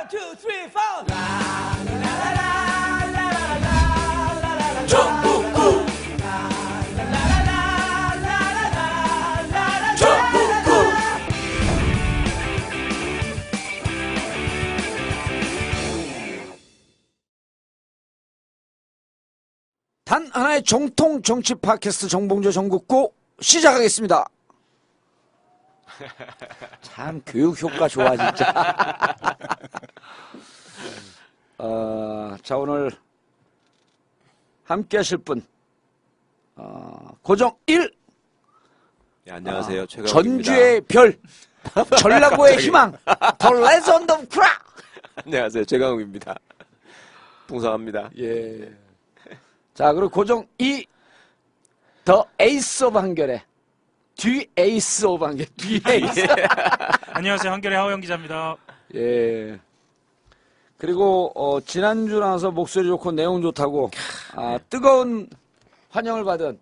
One, two, three, four. 라라라라라라라라라라라. 전국구. 라라라라라라라라라. 전국구. 단 하나의 정통 정치 팟캐스트 정봉조 전국구 시작하겠습니다. 참 교육 효과 좋아 진짜. 자 오늘 함께 하실 분 고정 1 네, 안녕하세요. 최강욱입니다. 전주의 별 전라도의 희망 The Legend of Kra. 안녕하세요. 최강욱입니다. 풍성합니다. 예. 자 그리고 고정 2 The Ace of 한결의 뒤 에이스 오브 한결 뒤 에이스. 안녕하세요. 한결의 하호영 기자입니다. 예. 그리고 지난주 나와서 목소리 좋고 내용 좋다고 뜨거운 환영을 받은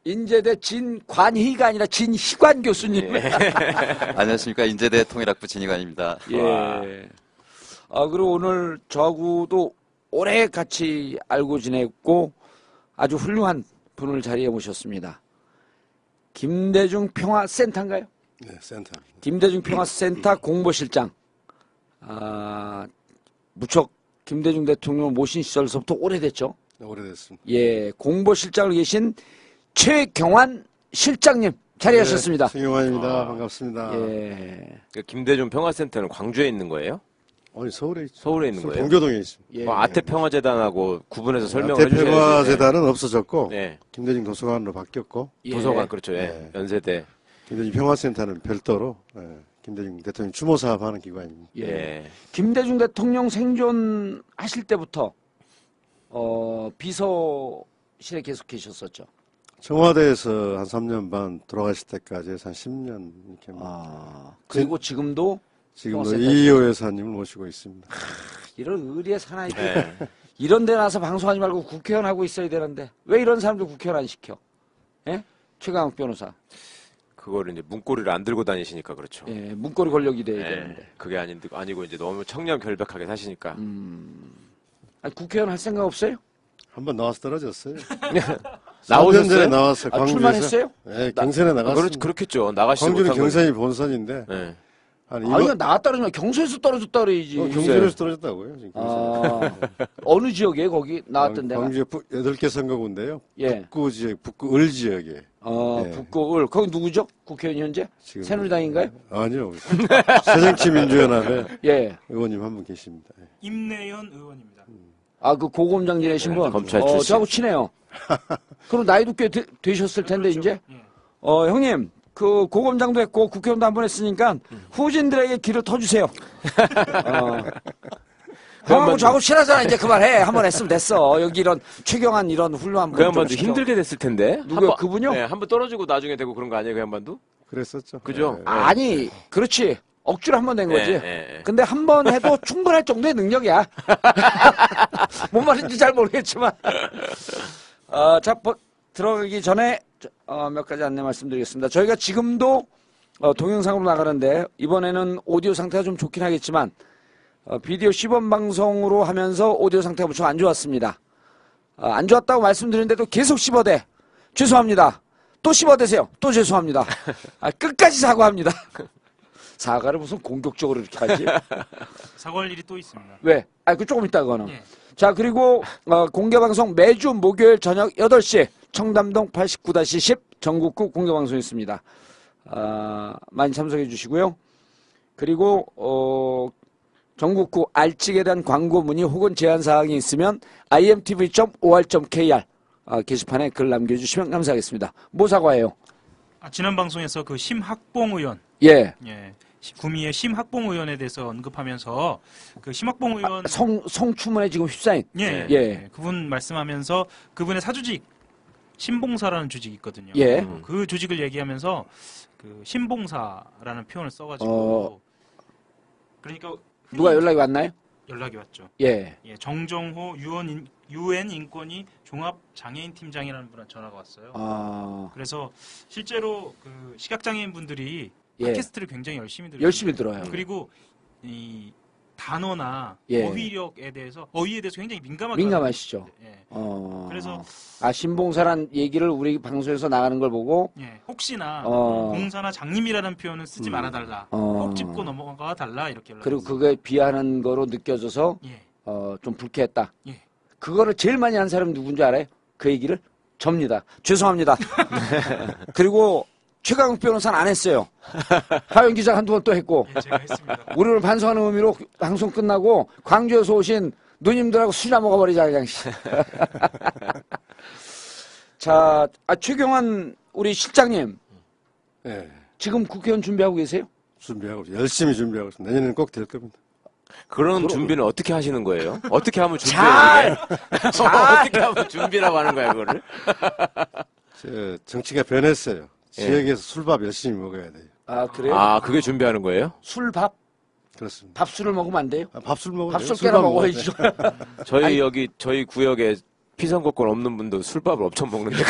인제대 진관희가 아니라 진희관 교수님. 예. 안녕하십니까. 인제대 통일학부 진희관입니다. 예. 그리고 오늘 저하고도 오래 같이 알고 지냈고 아주 훌륭한 분을 자리에 모셨습니다. 김대중 평화센터인가요? 네, 센터. 김대중 평화센터 공보실장. 무척 김대중 대통령 모신 시절서부터 오래됐죠. 네, 오래됐습니다. 예, 공보실장을 계신 최경환 실장님 자리하셨습니다. 네, 최경환입니다. 반갑습니다. 예. 김대중 평화센터는 광주에 있는 거예요? 아니, 서울에 있죠. 서울에 있는 거예요? 동교동에 있습니다. 예. 아태평화재단하고 구분해서 설명을 해주셔야죠. 아태평화재단은 없어졌고 네. 김대중 도서관으로 바뀌었고 예. 도서관 그렇죠. 예. 네. 연세대. 김대중 평화센터는 별도로 김대중 대통령 추모 사업하는 기관입니다. 예. 예. 김대중 대통령 생존하실 때부터 비서실에 계속 계셨었죠. 청와대에서 한 3년 반 돌아가실 때까지 해서 한 10년 이렇게 그리고 지금도 지금도 평화센터에서 이희호 여사님을 모시고 있습니다. 이런 의리의 사나이들 네. 이런 데 나서 방송하지 말고 국회의원 하고 있어야 되는데 왜 이런 사람들 국회의원 안 시켜? 예? 최강욱 변호사. 그거를 이제 문고리를 안 들고 다니시니까 그렇죠. 예, 문고리 권력이 돼야 예. 되는데. 그게 아니고 이제 너무 청렴결백하게 사시니까. 아니, 국회의원 할 생각 없어요? 한번 나와서 떨어졌어요. 나오셨어요? 3년 전에 나왔어요. 광주에서. 출마했어요? 네, 경선에 나갔습니다. 그렇겠죠. 나가시지 광주는 못한 경선이 본선인데 네. 한 아니, 나왔다 그러면 경선에서 떨어졌다 그래야지. 경선에서 떨어졌다고요. 지금 경선에. 어느 지역에 거기 나왔던 데가? 광주에 8개 선거구인데요. 예. 북구 지역, 북구 을 지역에. 예. 북구 을. 거기 누구죠? 국회의원 현재? 지금 새누리당인가요? 아니요. 새정치민주연합에 예. 의원님 한 분 계십니다. 예. 임내연 의원입니다. 그 고검장 지내신 분? 검찰 출신. 저하고 친해요. 그럼 나이도 꽤 되셨을 텐데, 그렇죠. 이제? 예. 형님, 그 고검장도 했고 국회의원도 한 번 했으니까 후진들에게 길을 터주세요. 형하고 저하고 친하잖아. 이제 그만해. 한 번 했으면 됐어. 여기 이런 최경환 이런 훌륭한 분. 그 양반도 힘들게 됐을 텐데. 누구요? 그분요? 네, 한번 떨어지고 나중에 되고 그런 거 아니에요, 그 양반도? 그랬었죠. 그죠? 예. 아니, 그렇지. 억지로 한 번 된 거지. 예. 근데 한 번 해도 충분할 정도의 능력이야. 뭔 말인지 잘 모르겠지만. 자, 들어가기 전에 몇 가지 안내 말씀드리겠습니다. 저희가 지금도 동영상으로 나가는데 이번에는 오디오 상태가 좀 좋긴 하겠지만 비디오 시범 방송으로 하면서 오디오 상태가 무척 안 좋았습니다. 안 좋았다고 말씀드리는데도 계속 씹어대. 죄송합니다. 또 씹어대세요. 또 죄송합니다. 끝까지 사과합니다. 사과를 무슨 공격적으로 이렇게 하지? 사과할 일이 또 있습니다. 왜? 그 조금 이따 그거는. 예. 자, 그리고 공개방송 매주 목요일 저녁 8시 청담동 89-10 전국구 공개방송 있습니다. 많이 참석해 주시고요. 그리고 전국구 알직에 대한 광고 문의 혹은 제안 사항이 있으면 imtv.or.kr 게시판에 글 남겨주시면 감사하겠습니다. 뭐 사과해요? 지난 방송에서 그 심학봉 의원, 예. 구미의 심학봉 의원에 대해서 언급하면서 그 심학봉 의원 성추문에 지금 휩싸인. 예. 그분 말씀하면서 그분의 사조직 신봉사라는 조직이 있거든요. 예. 그 조직을 얘기하면서 그 신봉사라는 표현을 써가지고 그러니까 누가 연락이 왔나요? 연락이 왔죠. 예. 정정호 UN 인권위 종합 장애인 팀장이라는 분한테 전화가 왔어요. 그래서 실제로 그 시각 장애인 분들이 팟캐스트를 굉장히 열심히 들어요. 열심히 들어요. 그리고 이 단어나 예. 어휘에 대해서 굉장히 민감하시죠. 예. 어. 그래서 신봉사란 얘기를 우리 방송에서 나가는 걸 보고 예, 혹시나 어. 봉사나 장님이라는 표현은 쓰지 말아달라. 꼭 짚고 넘어가 달라 이렇게 그리고 연락했어요. 그거에 비하는 거로 느껴져서 예, 좀 불쾌했다. 예. 그거를 제일 많이 한 사람이 누군지 알아요? 그 얘기를? 접니다. 죄송합니다. 그리고 최강욱 변호사는 안 했어요. 하영 기자 한두 번 또 했고 예, 제가 했습니다. 우리를 반성하는 의미로 방송 끝나고 광주에서 오신 누님들하고 술이나 먹어버리자 그냥. 자, 최경환 우리 실장님 예. 지금 국회의원 준비하고 계세요? 준비하고 열심히 준비하고 있습니다. 내년에는 꼭 될 겁니다. 그런 준비는 어떻게 하시는 거예요? 어떻게 하면 잘! 준비해요? 어떻게 하면 준비라고 하는 거야, 그거를? 정치가 변했어요. 예. 지역에서 술밥 열심히 먹어야 돼요. 아, 그래요? 아, 그게 준비하는 거예요? 술, 밥? 그렇습니다. 밥술을 먹으면 안 돼요? 밥술 먹어야 돼요. 밥술 꽤나 술밥 먹어야 먹어야죠. 저희 구역에 피선거권 없는 분도 술밥을 엄청 먹는데.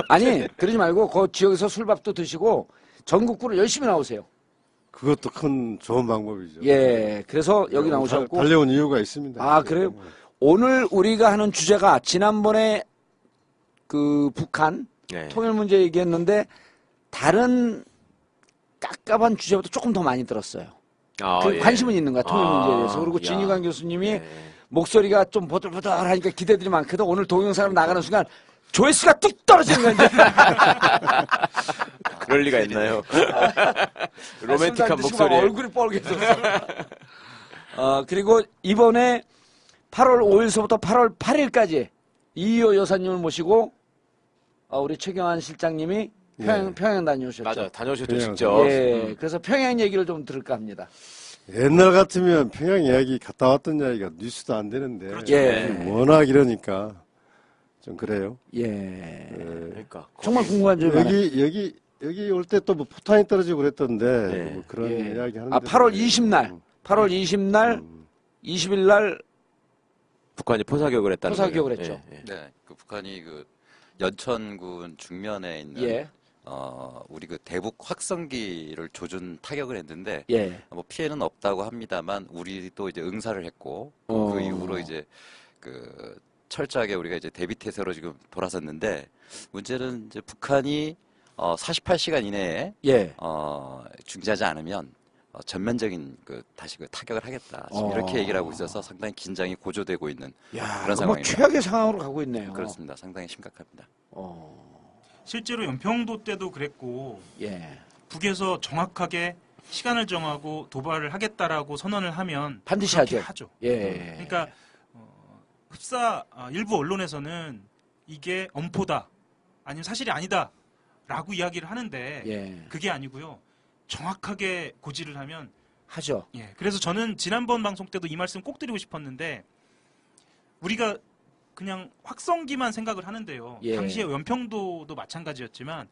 아니, 그러지 말고 그 지역에서 술밥도 드시고 전국구를 열심히 나오세요. 그것도 큰 좋은 방법이죠. 예, 그래서 여기 나오셨고. 달려온 이유가 있습니다. 아, 그래요? 오늘 우리가 하는 주제가 지난번에 그 북한 네. 통일 문제 얘기했는데 다른 깝깝한 주제보다 조금 더 많이 들었어요. 아, 그 예. 관심은 있는 거야, 통일 문제에 대해서. 그리고 야. 진유관 교수님이 예. 목소리가 좀 보들보들하니까 기대들이 많거든. 오늘 동영상으로 나가는 순간 조회수가 뚝 떨어지는 거야, 이제. 그럴 리가 있나요? 로맨틱한 술도 안 드시고 막 목소리. 얼굴이 뻘개졌어. 그리고 이번에 8월 5일서부터 8월 8일까지 이희호 여사님을 모시고 우리 최경환 실장님이 평양 다녀오셨죠. 맞아, 다녀오셨죠, 그냥, 직접. 예, 그래서 평양 얘기를 좀 들을까 합니다. 옛날 같으면 평양 이야기 갔다 왔던 이야기가 뉴스도 안 되는데 그렇죠. 예. 워낙 이러니까 좀 그래요. 예. 그러니까. 정말 궁금한 점이 많아요. 여기 올 때 또 뭐 포탄이 떨어지고 그랬던데 예. 뭐 그런 예. 이야기 하는데 8월 20날, 8월 20날, 20일날 북한이 포사격을 했다는 포사격을 거예요. 했죠. 예, 예. 네, 그 북한이 그 연천군 중면에 있는 예, 우리 그 대북 확성기를 조준 타격을 했는데 예. 뭐 피해는 없다고 합니다만 우리도 이제 응사를 했고 그 이후로 이제 그 철저하게 우리가 이제 대비 태세로 지금 돌아섰는데 문제는 이제 북한이 48시간 이내에 예. 중지하지 않으면 전면적인 다시 타격을 하겠다. 지금 이렇게 얘기를 하고 있어서 상당히 긴장이 고조되고 있는 야, 그런 뭐 상황입니다. 최악의 상황으로 가고 있네요. 그렇습니다. 상당히 심각합니다. 실제로 연평도 때도 그랬고 예. 북에서 정확하게 시간을 정하고 도발을 하겠다라고 선언을 하면 반드시 그렇게 하죠. 하죠. 예. 그러니까 흡사 일부 언론에서는 이게 엄포다 아니면 사실이 아니다라고 이야기를 하는데 예. 그게 아니고요. 정확하게 고지를 하면 하죠. 예. 그래서 저는 지난번 방송 때도 이 말씀 꼭 드리고 싶었는데 우리가 그냥 확성기만 생각을 하는데요. 예. 당시에 연평도도 마찬가지였지만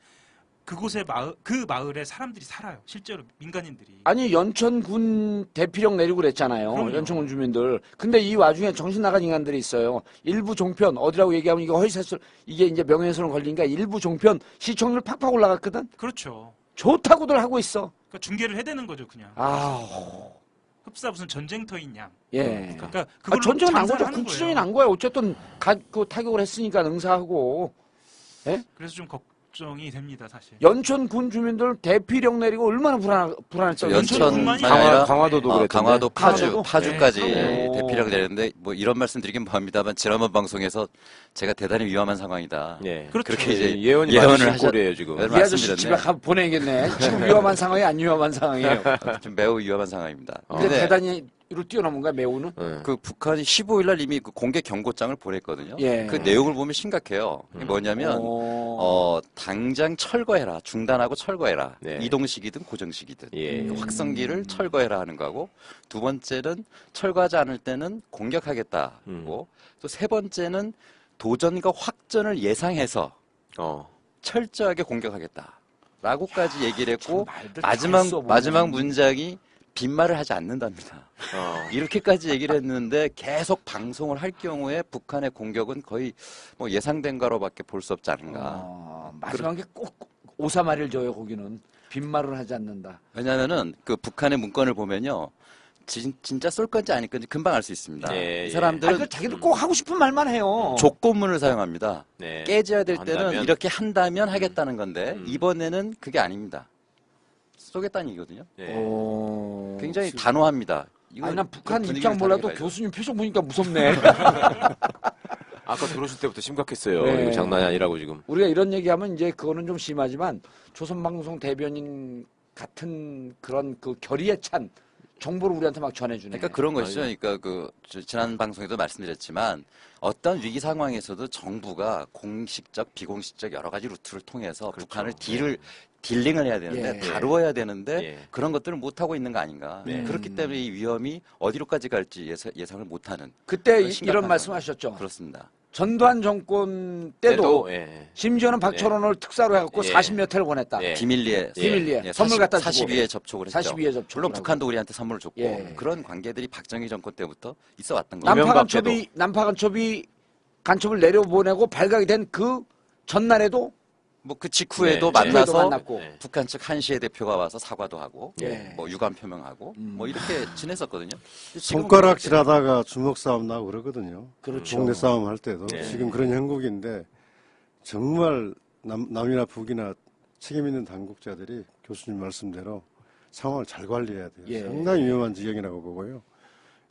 그곳의 그 마을에 사람들이 살아요. 실제로 민간인들이. 아니 연천군 대피령 내리고 그랬잖아요. 그럼요. 연천군 주민들. 근데 이 와중에 정신 나간 인간들이 있어요. 일부 종편 어디라고 얘기하면 이거 허위사실 이게 이제 명예훼손을 걸리니까 일부 종편 시청률 팍팍 올라갔거든. 그렇죠. 좋다고들 하고 있어. 그러니까 중계를 해대는 거죠, 그냥. 아, 흡사 무슨 전쟁터인 양. 예. 그러니까 그걸로 전쟁은 난 장사를 거죠. 하는 국지전이 거예요. 난 거야. 어쨌든 그 타격을 했으니까 응사하고. 그래서 좀 걱정이 됩니다, 사실. 연천군 주민들 대피령 내리고 얼마나 불안했죠. 연천뿐만이 연천만 아니라 강화도도 그랬던데. 강화도 강화도도? 파주까지 네. 대피령을 내렸는데 뭐 이런 말씀 드리긴 뭐합니다만 지난번 방송에서 제가 대단히 위험한 상황이다. 예. 그렇죠. 그렇게 이제 예언이 예언을 맞으신 하셨- 꼴이에요, 지금. 네, 이 아저씨 말씀드렸네. 집에 가면 보내야겠네. 지금 위험한 상황이 안 위험한 상황이에요. 좀 매우 위험한 상황입니다. 근데 대단히 이를 뛰어넘은 거야, 매우는. 예. 그 북한이 15일 날 이미 그 공개 경고장을 보냈거든요. 예. 그 내용을 보면 심각해요. 이게 뭐냐면 당장 철거해라. 중단하고 철거해라. 네. 이동식이든 고정식이든 예. 확성기를 철거해라 하는 거고 두 번째는 철거하지 않을 때는 공격하겠다고 또 세 번째는 도전과 확전을 예상해서 철저하게 공격하겠다라고까지 얘기를 했고 말들 잘 써, 보면. 마지막 문장이 빈말을 하지 않는답니다. 이렇게까지 얘기를 했는데 계속 방송을 할 경우에 북한의 공격은 거의 뭐 예상된 거로밖에 볼 수 없지 않은가. 마지막에 꼭 오사마리를 줘요, 거기는. 빈말을 하지 않는다. 왜냐하면은 그 북한의 문건을 보면요. 진짜 쏠 건지 아닐 건지 금방 알 수 있습니다. 예, 이 예. 사람들은 그 자기도 꼭 하고 싶은 말만 해요. 조건문을 사용합니다. 네. 깨져야 될 때는 한다면? 이렇게 한다면 하겠다는 건데 이번에는 그게 아닙니다. 쏘겠다는 얘기거든요. 예. 굉장히 단호합니다. 아니, 난 북한 분위기를 입장 몰라도 다르게 가야죠. 교수님 표정 보니까 무섭네. 아까 들어오실 때부터 심각했어요. 네. 이거 장난이 아니라고 지금. 우리가 이런 얘기하면 이제 그거는 좀 심하지만 조선방송 대변인 같은 그런 그 결의에 찬 정보를 우리한테 막 전해주네. 그러니까 그런 것이죠. 그러니까 지난 방송에도 말씀드렸지만 어떤 위기 상황에서도 정부가 공식적, 비공식적 여러 가지 루트를 통해서 그렇죠. 북한을 딜링을 해야 되는데 예. 다루어야 되는데 예. 그런 것들을 못 하고 있는 거 아닌가. 네. 그렇기 때문에 이 위험이 어디로까지 갈지 예상을 못 하는. 그때 그런 심각한 이런 말씀하셨죠. 그렇습니다. 전두환 정권 때도 예. 심지어는 박철원을 특사로 해갖고 예. 40몇 회를 보냈다. 예. 비밀리에 비밀리에 선물 갖다 주고 42에 접촉을 했죠. 42에 접촉을 물론 하고. 북한도 우리한테 선물을 줬고 예. 그런 관계들이 박정희 정권 때부터 있어 왔던 거예요. 난파 간첩이 간첩을 내려보내고 발각이 된 그 전날에도 뭐 그 직후에도 네. 만나서 직후에도 만났고. 네. 북한 측 한시의 대표가 와서 사과도 하고 예. 뭐 유감 표명하고 뭐 이렇게 지냈었거든요. 지금은 손가락질하다가 주먹 싸움 나고 그러거든요. 그렇죠. 동네 싸움 할 때도 네. 지금 그런 형국인데 정말 남이나 북이나 책임 있는 당국자들이 교수님 말씀대로 상황을 잘 관리해야 돼요. 예. 상당히 위험한 지경이라고 보고요.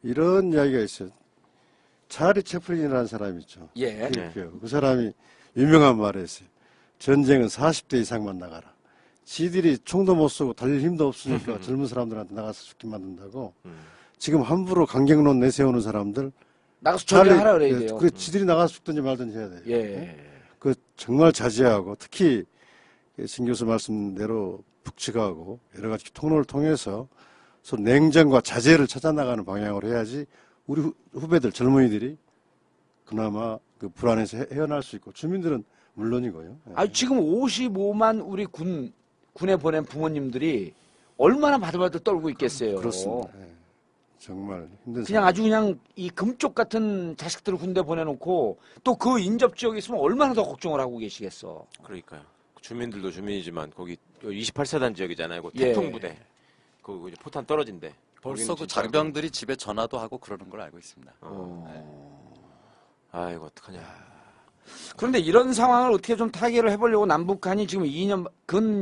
이런 이야기가 있어요. 차리 채플린이라는 사람이 있죠. 예. 그 사람이 유명한 말을 했어요. 전쟁은 40대 이상만 나가라. 지들이 총도 못 쏘고 달릴 힘도 없으니까 젊은 사람들한테 나가서 죽게 만든다고. 지금 함부로 강경론 내세우는 사람들 나가서 처리하라 그래야 예, 돼요. 그 지들이 나가서 죽든지 말든지 해야 돼요. 예. 그 정말 자제하고 특히 신 교수 말씀대로 북측하고 여러 가지 통로를 통해서 서로 냉정과 자제를 찾아 나가는 방향으로 해야지 우리 후배들 젊은이들이 그나마 그 불안에서 헤어날 수 있고 주민들은 물론이고요. 예. 아 지금 55만 우리 군에 보낸 부모님들이 얼마나 바들바들 떨고 있겠어요. 그렇습니다. 예. 정말 힘든 그냥 아주 그냥 이 금쪽 같은 자식들을 군대 보내놓고 또 그 인접 지역에 있으면 얼마나 더 걱정을 하고 계시겠어. 그러니까요. 주민들도 주민이지만 거기 28사단 지역이잖아요. 그 예. 태풍부대. 그 이제 포탄 떨어진대. 벌써 그 거기는 진짜 장병들이 집에 전화도 하고 그러는 걸 알고 있습니다. 아이고 어떡하냐. 그런데 이런 상황을 어떻게 좀 타개를 해보려고 남북한이 지금 2년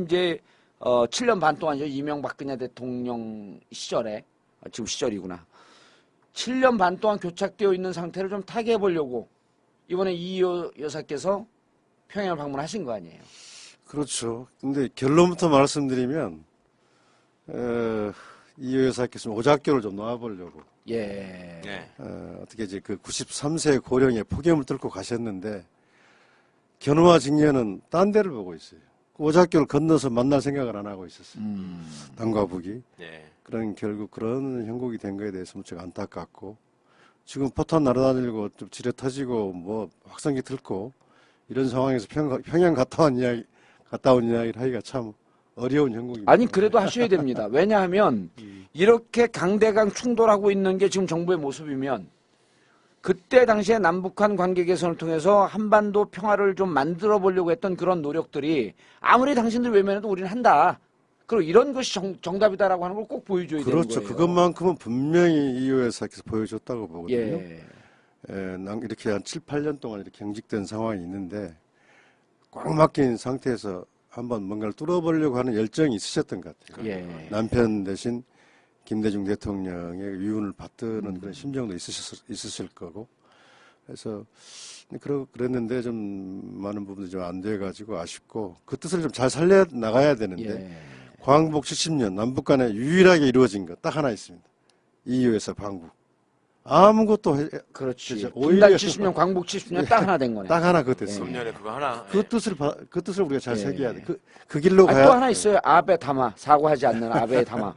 이제 7년 반 동안이죠. 이명박근혜 대통령 시절에 지금 시절이구나. 7년 반 동안 교착되어 있는 상태를 좀 타개해보려고 이번에 이 여사께서 평양을 방문하신 거 아니에요? 그렇죠. 근데 결론부터 말씀드리면 이 여사께서 오작교를 좀 놓아보려고 예. 네. 어떻게 이제 그 93세 고령의 폭염을 뚫고 가셨는데 견우와 직녀는 딴 데를 보고 있어요. 그 오작교를 건너서 만날 생각을 안 하고 있었어요. 남과 북이. 네. 그런 결국 그런 형국이 된 거에 대해서 무척 안타깝고 지금 포탄 날아다니고 좀 지뢰 터지고 뭐 확성기 들고 이런 상황에서 평양 갔다 온 이야기를 하기가 참 어려운 형국입니다. 아니 그래도 하셔야 됩니다. 왜냐하면 이렇게 강대강 충돌하고 있는 게 지금 정부의 모습이면 그때 당시에 남북한 관계 개선을 통해서 한반도 평화를 좀 만들어 보려고 했던 그런 노력들이 아무리 당신들 외면해도 우리는 한다. 그리고 이런 것이 정답이다라고 하는 걸 꼭 보여줘야 그렇죠. 되는 거예요. 그것만큼은 분명히 이 여사께서 보여줬다고 보거든요. 예. 이렇게 한 7, 8년 동안 이렇게 경직된 상황이 있는데 꽉 막힌 상태에서 한번 뭔가를 뚫어보려고 하는 열정이 있으셨던 것 같아요. 예. 남편 대신 김대중 대통령의 위훈을 받드는 그런 심정도 있으실 거고. 그래서 그랬는데 좀 많은 부분들이 좀 안 돼가지고 아쉽고 그 뜻을 좀 잘 살려 나가야 되는데 예. 광복 70년 남북 간에 유일하게 이루어진 것 딱 하나 있습니다. 이유에서 방북. 아무것도 그렇지. 그죠. 분단 오히려 70년, 광복 70년 딱 하나 된 거네. 딱 하나 그거 됐습니다. 3년에 그거 하나. 그 뜻을 우리가 잘 예. 새겨야 돼. 그 길로 아, 가야. 또 하나 있어요. 아베 담화. 사과하지 않는 아베 담화.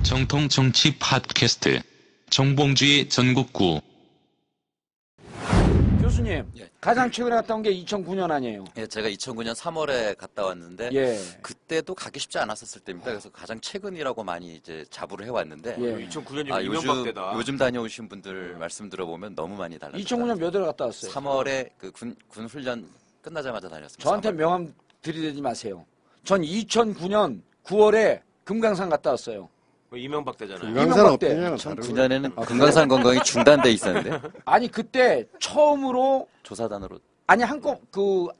정통 정치 팟캐스트 정봉주의 전국구. 교수님, 예. 가장 최근에 갔다 온 게 2009년 아니에요? 예, 제가 2009년 3월에 갔다 왔는데 예. 그때도 가기 쉽지 않았었을 때입니다. 그래서 가장 최근이라고 많이 이제 자부를 해왔는데 예. 2009년이면 이명박 때다. 요즘 다녀오신 분들 말씀 들어보면 너무 많이 달라요. 2009년 몇 회를 갔다 왔어요? 3월에 그 군 훈련 끝나자마자 다녔습니다. 저한테 3월. 명함 들이대지 마세요. 전 2009년 9월에 금강산 갔다 왔어요. 뭐 이명박 때잖아요. 금강산하고 이명박 때. 평양은 다르고 2009년에는 금강산 관광이 중단돼 있었는데 아니 그때 처음으로 조사단으로 아니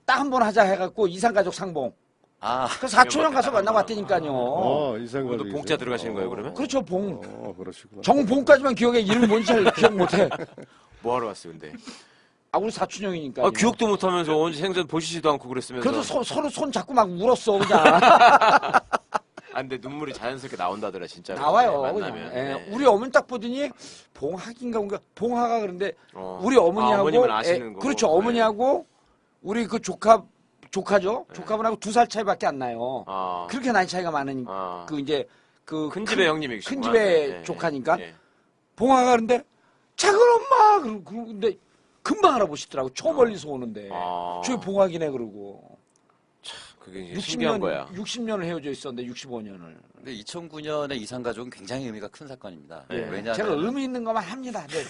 딱 한 번 하자 해갖고 이산가족 상봉. 아 그 사촌형 가서 만나고 왔다니까요. 이상가족 오늘도 봉자 들어가시는 거예요, 그러면? 그렇죠 봉. 그러시구나. 정봉까지만 기억해. 이름이 뭔지 잘 기억 못해. 뭐 하러 왔어요, 근데? 아 우리 사촌형이니까. 기억도 못 하면서 언제 생전 보시지도 않고 그랬으면서. 그래도 서로 손 잡고 막 울었어 그냥. 근데 눈물이 자연스럽게 나온다더라, 진짜. 나와요. 만나면. 그냥. 예. 네. 우리 어머니 딱 보더니 봉학인가 뭔가 봉하가 그런데 어. 우리 어머니하고 어머님은 아시는 거고. 그렇죠. 네. 어머니하고 우리 그 조카죠. 조카분하고 2살 차이밖에 안 나요. 아. 그렇게 나이 차이가 많으니까 아. 그 이제 그 큰 집의 형님이시구나. 큰 집의 네, 네, 조카니까 네. 봉화가 그런데 작은 엄마 그런데 금방 알아보시더라고. 저 멀리서 오는데 저기 봉화기네 그러고 그게 이제 신기한 거야. 60년을 헤어져 있었는데 65년을. 근데 2009년에 이산가족은 굉장히 의미가 큰 사건입니다. 네. 왜냐하면 제가 의미 있는 것만 합니다. 네.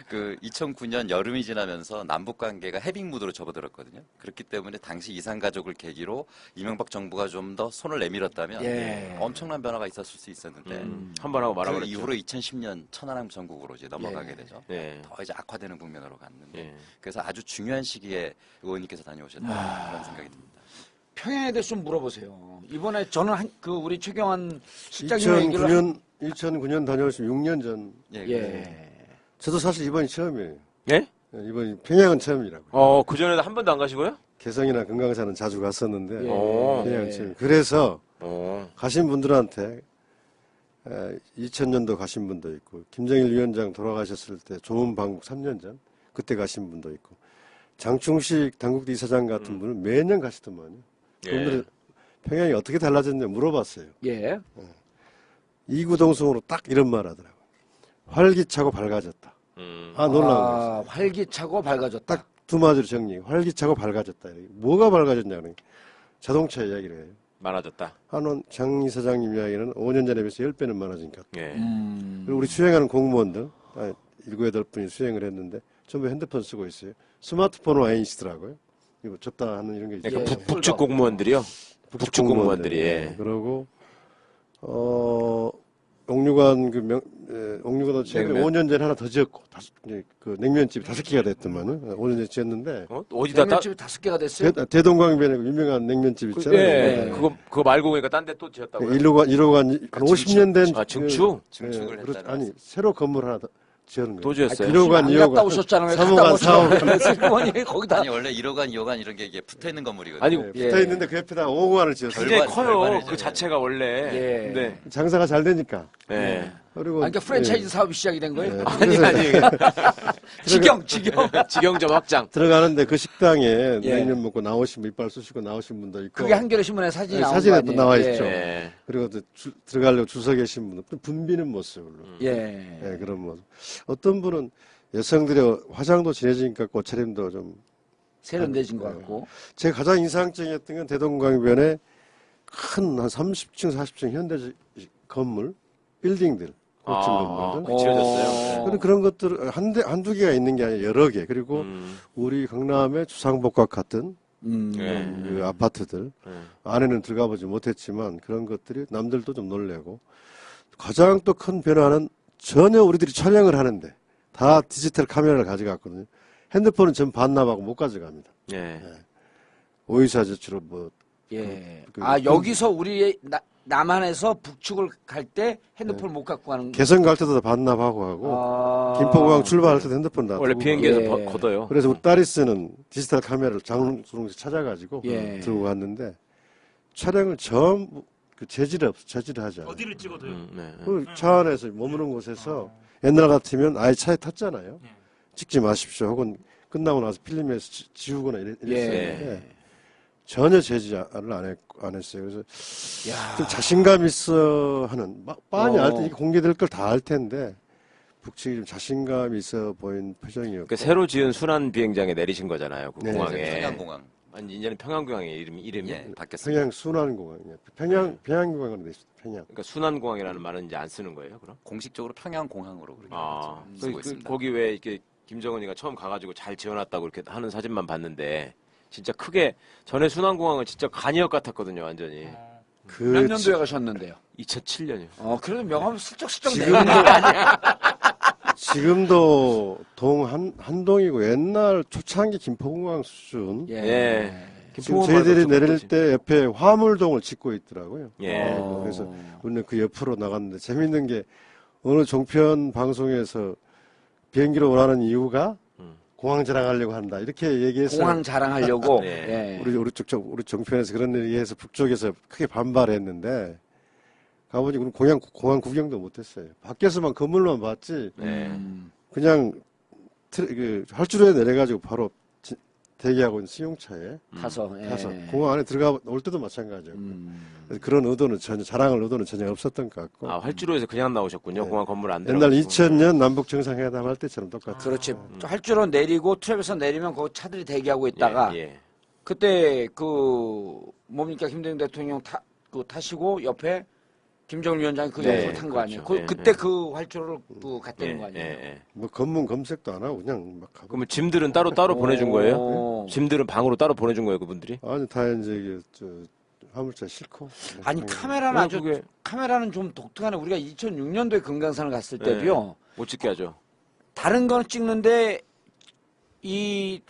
그 2009년 여름이 지나면서 남북 관계가 해빙 무드로 접어들었거든요. 그렇기 때문에 당시 이산가족을 계기로 이명박 정부가 좀 더 손을 내밀었다면 예. 엄청난 변화가 있었을 수 있었는데 한번 하고 그 말아버렸죠. 이후로 2010년 천하람 전국으로 이제 넘어가게 되죠. 네. 더 이제 악화되는 국면으로 갔는데 예. 그래서 아주 중요한 시기에 의원님께서 다녀오셨다 그런 생각이 듭니다. 평양에 대해서 좀 물어보세요. 이번에 저는 우리 최경환 실장님 얘기를 2009년 다녀오신 6년 전. 예. 저도 사실 이번이 처음이에요. 예? 이번이 평양은 처음이라고. 그전에도 한 번도 안 가시고요? 개성이나 금강산은 자주 갔었는데 예. 평양은 처음. 그래서 어. 가신 분들한테 2000년도 가신 분도 있고 김정일 위원장 돌아가셨을 때 좋은 방북 3년 전 그때 가신 분도 있고 장충식 당국대 이사장 같은 분은 매년 가시더만요. 예. 그분들은 평양이 어떻게 달라졌냐 물어봤어요. 예. 이구동성으로 딱 이런 말 하더라고요. 활기차고 밝아졌다. 놀라운 거예요. 활기차고 밝아졌다. 딱 두 마디로 정리. 활기차고 밝아졌다. 뭐가 밝아졌냐 그러니까 자동차 이야기를 해요. 많아졌다. 한원 장 이사장님 이야기는 5년 전에 비해서 10배는 많아지니까. 예. 그리고 우리 수행하는 공무원들 7, 8분이 수행을 했는데 전부 핸드폰 쓰고 있어요. 스마트폰은 아니시더라고요. 이거 접다 하는 이런 게 있어요. 그러니까 예. 북측 공무원들이요? 북측 공무원들이, 예. 그러고 옥류관 옥류관도 최근에 냉면. 5년 전에 하나 더 지었고 그 냉면집이 5개가 됐더만요. 5년 전에 지었는데 어디다 냉면집이 5개가 됐어요. 대동강변에 그 유명한 냉면집 있잖아요. 예. 네. 그거 말고 그러니까 딴 데 또 지었다고요? 1호관 한 50년 된 증축? 증축을 했다는 아니 새로 건물 하나 더 지어는 거예요. 또 지었어요. 1호관, 안 2호관, 갔다 오셨잖아요. 3호관, 4호관 거기다. 아니 원래 1호관, 2호관 이런 게 이게 붙어 있는 건물이거든요. 아니, 네, 붙어 있는데 그 옆에다 5호관을 지었어요. 굉장히 절반, 커요. 절반이죠. 그 자체가 원래. 예. 네. 장사가 잘 되니까. 예. 그리고 그러니까 프랜차이즈 사업이 시작이 된 거예요. 네. 아니. 직영. 직영점 확장. 들어가는데 그 식당에 예. 냉면 먹고 나오신 분, 이빨 쑤시고 나오신 분도 있고. 그게 한겨레 신문에 사진이 네, 나온 사진에 거 또 아니에요? 나와 예. 있죠. 예. 그리고 또 들어가려고 줄 서 계신 분은 또 분비는 모습으로. 예. 예, 그런 모습. 어떤 분은 여성들의 화장도 진해지니까 옷차림도 좀. 세련돼진 것 같고. 제가 가장 인상적이었던 건 대동강변에 큰 한 30층, 40층 현대 건물, 빌딩들, 고층 건물들. 지어졌어요. 근데 그런 것들 한두 개가 있는 게 아니라 여러 개. 그리고 우리 강남의 주상복합 같은 예. 그 아파트들 안에는 들어가 보지 못했지만 그런 것들이 남들도 좀 놀래고 가장 또 큰 변화는 전혀 우리들이 촬영을 하는데 다 디지털 카메라를 가져갔거든요. 핸드폰은 전 반납하고 못 가져갑니다. 예. 오이사저처럼 뭐 예. 그- 여기서 우리 남한에서 북측을 갈 때 핸드폰을 못 갖고 가는. 개성 갈 때도 다 반납하고 하고 김포공항 출발할 때도 핸드폰 다 원래 들고 비행기에서 예. 걷어요. 그래서 우리 딸이 쓰는 디지털 카메라를 장롱에서 찾아가지고 예. 들고 갔는데 촬영을 전부 그 재질을 하지 않아요. 어디를 찍어도요? 네. 그 차 안에서 머무는 곳에서 옛날 같으면 아예 차에 탔잖아요. 예. 찍지 마십시오. 혹은 끝나고 나서 필름에서 지우거나 이랬었는데 예. 전혀 제지를 안 했어요. 그래서 야. 좀 자신감 있어 하는 빤히 알 때 이게 공개될 걸 다 알 텐데 북측이 좀 자신감 있어 보인 표정이었고 그 새로 지은 순환 비행장에 내리신 거잖아요. 그 네. 공항에. 평양공항. 아니, 이제는 평양공항의 이름이. 예, 바뀌었습니다. 평양 순환공항이요. 평양공항으로 돼 있어요. 평양. 그러니까 순환공항이라는 말은 이제 안 쓰는 거예요, 그럼? 공식적으로 평양공항으로 그렇게 아, 쓰고 있습니다. 거기 왜 이렇게 김정은이가 처음 가가지고 잘 지어놨다고 이렇게 하는 사진만 봤는데 진짜 크게 전에 순환공항은 진짜 간이역 같았거든요, 완전히. 몇 년도에 가셨는데요? 2007년이요. 그래도 명함 슬쩍슬쩍 지금도 내는 게 아니야. 지금도 한동이고 옛날 초창기 김포공항 수준. 예. 지금 저희들이 내릴 때 옆에 화물동을 짓고 있더라고요. 예. 그래서 우리는 그 옆으로 나갔는데 재밌는 게 어느 종편 방송에서 비행기로 오라는 이유가 공항 자랑하려고 한다. 이렇게 얘기해서 공항 자랑하려고. 네. 예. 우리 종편에서 그런 얘기해서 북쪽에서 크게 반발했는데 가보니 우리 공항 구경도 못했어요. 밖에서만 건물만 봤지. 네. 그냥 활주로에 내려가지고 바로 대기하고 있는 수용차에 타서. 가서 공항 안에 들어가 올 때도 마찬가지였고 그런 의도는 자랑할 의도는 전혀 없었던 것 같고. 아, 활주로에서 그냥 나오셨군요. 네. 공항 건물 안 옛날 들어가시고. 2000년 남북 정상회담 할 때처럼 똑같아요. 그렇지. 활주로 내리고 트랩에서 내리면 거기 차들이 대기하고 있다가 예. 그때 뭡니까 김대중 대통령 타시고 옆에 김정일 위원장이 그 네, 옆으로 탄 거 아니에요? 그렇죠. 그때 예. 그 활주로를 갔다는 거 아니에요? 예. 뭐 검문 검색도 안 하고 그냥 막 가고. 그러면 짐들은 따로 보내준 거예요? 오. 짐들은 방으로 따로 보내준 거예요, 그분들이? 아니 다 이제 화물차 싣고. 아니 그냥 카메라는 좀 독특하네. 우리가 2006년도에 금강산을 갔을 때도요. 못 찍게 하죠. 다른 건 찍는데 이제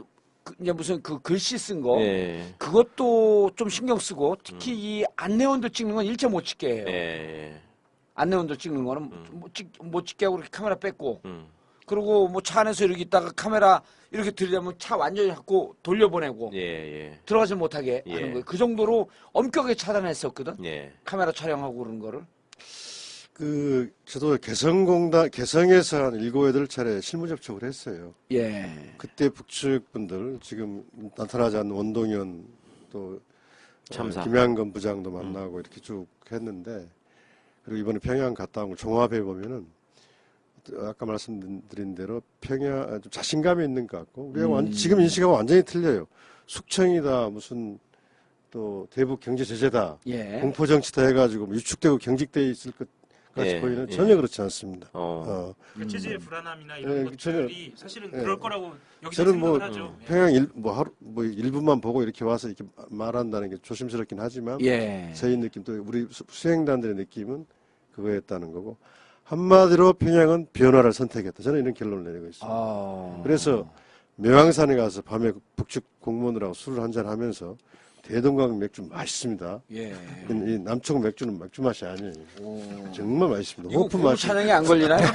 무슨 글씨 쓴 거 예. 그것도 좀 신경 쓰고 특히 이 안내원들 찍는 건 일체 못 찍게 해요. 예. 안내원들 찍는 거는 못 찍게 하고 이렇게 카메라 뺐고 음. 그리고 뭐 차 안에서 이렇게 있다가 카메라 이렇게 들이대면 차 완전히 자꾸 돌려보내고 예. 들어가지 못하게 예. 하는 거예요. 그 정도로 엄격하게 차단했었거든. 예. 카메라 촬영하고 그런 거를. 저도 개성에서 한 7, 8차례 실무 접촉을 했어요. 예. 그때 북측 분들, 지금 나타나지 않는 원동현 또 참사. 김양건 부장도 만나고 이렇게 쭉 했는데, 그리고 이번에 평양 갔다 온 걸 종합해 보면은 아까 말씀드린 대로 평양 좀 자신감이 있는 것 같고, 우리가 지금 인식하고 완전히 틀려요. 숙청이다, 무슨 또 대북 경제 제재다, 예. 공포 정치다 해가지고 위축되고 경직돼 있을 것 같이 보이는 전혀 그렇지 않습니다. 그러니까 체제의 불안함이나 이런 전혀, 것들이 사실은 그럴 거라고 여기서 저는 생각을 하죠. 평양 일부만 보고 이렇게 와서 이렇게 말한다는 게 조심스럽긴 하지만 예. 저희 느낌 또 우리 수행단들의 느낌은 그거였다는 거고, 한마디로 평양은 변화를 선택했다. 저는 이런 결론을 내리고 있습니다. 그래서 묘양산에 가서 밤에 북측 공무원들하고 술을 한잔 하면서 대동강 맥주 맛있습니다. 예. 이 남쪽 맥주는 맥주 맛이 아니에요. 정말 맛있습니다. 이거 호프 고무 맛이. 찬양이 안 걸리나요?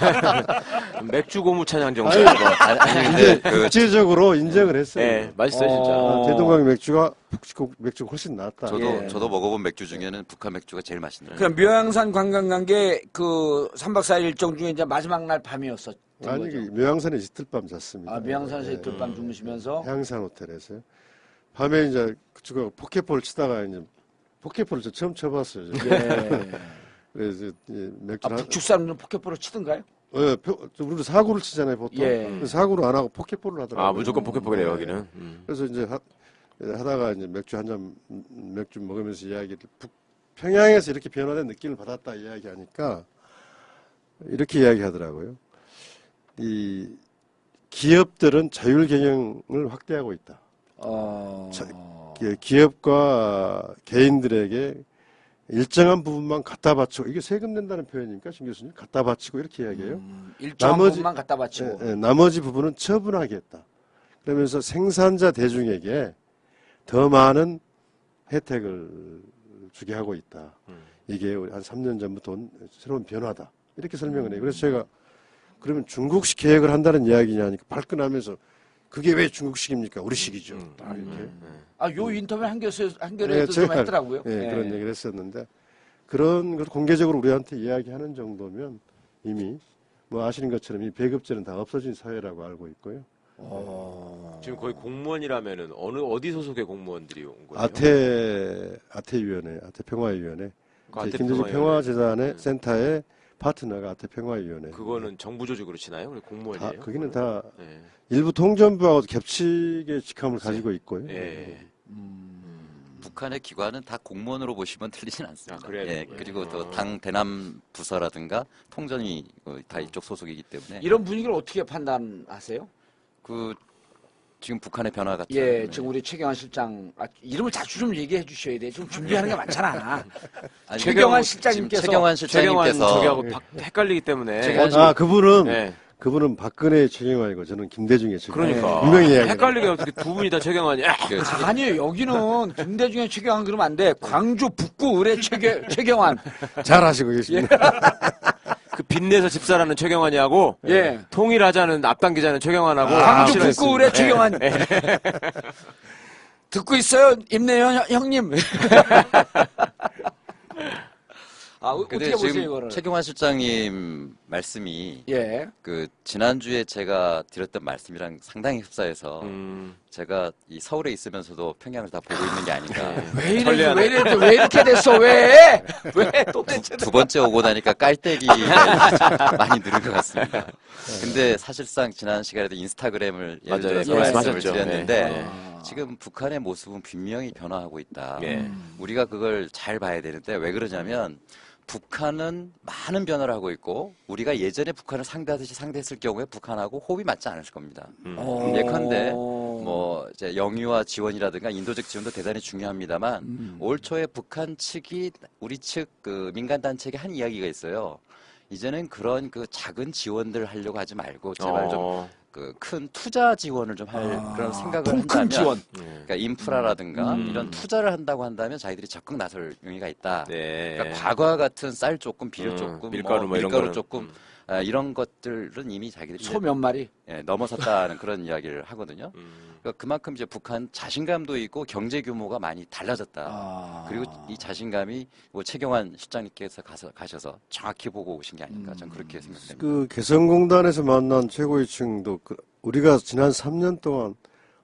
맥주 고무 찬양 정도. 이제 국제적으로 인정을 했어요. 예, 맛있어요, 진짜. 대동강 맥주가 북측 맥주가 훨씬 낫다. 저도 먹어본 맥주 중에는 북한 맥주가 제일 맛있네요. 그럼 묘양산 관광관계 3박 4일 일정 중에 이제 마지막 날 밤이었었던 아니, 거죠? 묘양산에 이틀 밤 잤습니다. 묘양산에서 이틀 밤 주무시면서 향산 호텔에서요. 밤에 이제 그쪽에 포켓볼 치다가 이제 포켓볼을 저 처음 쳐봤어요. 예. 그래서 이제 맥주 북측 사람들은 포켓볼을 치던가요? 우리도 사구를 치잖아요, 보통. 예. 사구를 안 하고 포켓볼을 하더라고요. 아, 무조건 포켓볼이에요, 여기는. 그래서 이제 하다가 이제 맥주 한 잔 맥주 먹으면서 이야기를 평양에서 이렇게 변화된 느낌을 받았다 이야기하니까 이렇게 이야기하더라고요. 이 기업들은 자율 경영을 확대하고 있다. 기업과 개인들에게 일정한 부분만 갖다 바치고, 이게 세금 낸다는 표현입니까, 신 교수님? 갖다 바치고 이렇게 이야기해요. 일정한 부분만 갖다 바치고. 나머지 부분은 처분하겠다. 그러면서 생산자 대중에게 더 많은 혜택을 주게 하고 있다. 이게 한 3년 전부터 온 새로운 변화다. 이렇게 설명을 해요. 그래서 제가 그러면 중국식 계획을 한다는 이야기냐 하니까 발끈하면서 그게 왜 중국식입니까? 우리식이죠. 딱 이렇게. 요 인터뷰 한겨레에도 좀 했더라고요. 그런 얘기를 했었는데, 그런 걸 공개적으로 우리한테 이야기하는 정도면 이미 뭐 아시는 것처럼 이 배급제는 다 없어진 사회라고 알고 있고요. 지금 거의 공무원이라면은 어디 소속의 공무원들이 온 거예요? 아태위원회, 아태평화위원회. 아태 김대중 평화위원회. 평화재단의 센터의 파트너가 아태평화위원회. 그거는 정부 조직으로 치나요? 공무원이에요? 거기는 다 예. 일부 통전부하고 겹치게 직함을 가지고 있고요. 예. 북한의 기관은 다 공무원으로 보시면 틀리진 않습니다. 아, 그래요? 예, 그리고 또 당 대남 부서라든가 통전이 다 이쪽 소속이기 때문에 이런 분위기를 어떻게 판단하세요? 지금 북한의 변화 같은. 예, 지금 우리 최경환 실장 이름을 자주 좀 얘기해 주셔야 돼. 좀 준비하는 게 많잖아. 아니, 최경환 지금 실장님께서 최경환 실장님께서 저기하고 헷갈리기 때문에. 그분은 네. 그분은 박근혜 최경환이고 저는 김대중의 최경환. 그러니까. 분명히 이야기. 헷갈리게 어떻게 두 분이 다 최경환이야? 그 아니에요. 여기는 김대중의 최경환 그러면 안 돼. 광주 북구 의뢰 최경환. 잘 하시고 계십니다. 그 빚내서 집사라는 최경환이하고 예. 통일하자는 앞당기자는 최경환하고 광주 확실하게 북구 의뢰 했습니다. 최경환. 듣고 있어요, 임내연 형님. 근데 어떻게 보세요 지금 이거를? 최경환 실장님 말씀이 예. 그 지난주에 제가 드렸던 말씀이랑 상당히 흡사해서 제가 이 서울에 있으면서도 평양을 다 보고 있는 게 아닌가. 왜 이렇게 됐어? 왜 도대체? 두 번째 오고 나니까 깔때기 많이 늘은 것 같습니다. 근데 사실상 지난 시간에도 인스타그램을 예를 맞아요. 들어서 말씀을 말씀하셨죠. 드렸는데 지금 북한의 모습은 분명히 변화하고 있다. 예. 우리가 그걸 잘 봐야 되는데 왜 그러냐면 북한은 많은 변화를 하고 있고 우리가 예전에 북한을 상대하듯이 상대했을 경우에 북한하고 호흡이 맞지 않을 겁니다. 예컨대 뭐 이제 영유아 지원이라든가 인도적 지원도 대단히 중요합니다만 올 초에 북한 측이 우리 측 그 민간 단체에게 한 이야기가 있어요. 이제는 그런 그 작은 지원들 하려고 하지 말고 제발 좀 그 큰 투자 지원을 좀 할 그런 생각을 통큰 한다면 지원. 그러니까 인프라라든가 이런 투자를 한다고 한다면 자기들이 적극 나설 용의가 있다. 네. 그러니까 과거와 같은 쌀 조금, 비료 조금, 밀가루 뭐 이런 밀가루 거는. 조금 이런 것들은 이미 자기들이 소 몇 마리? 넘어섰다는 그런 이야기를 하거든요. 그러니까 그만큼 이제 북한 자신감도 있고 경제 규모가 많이 달라졌다. 그리고 이 자신감이 뭐 최경환 실장님께서 가셔서 정확히 보고 오신 게 아닌가 저는 그렇게 생각됩니다. 그 개성공단에서 만난 최고위층도 우리가 지난 3년 동안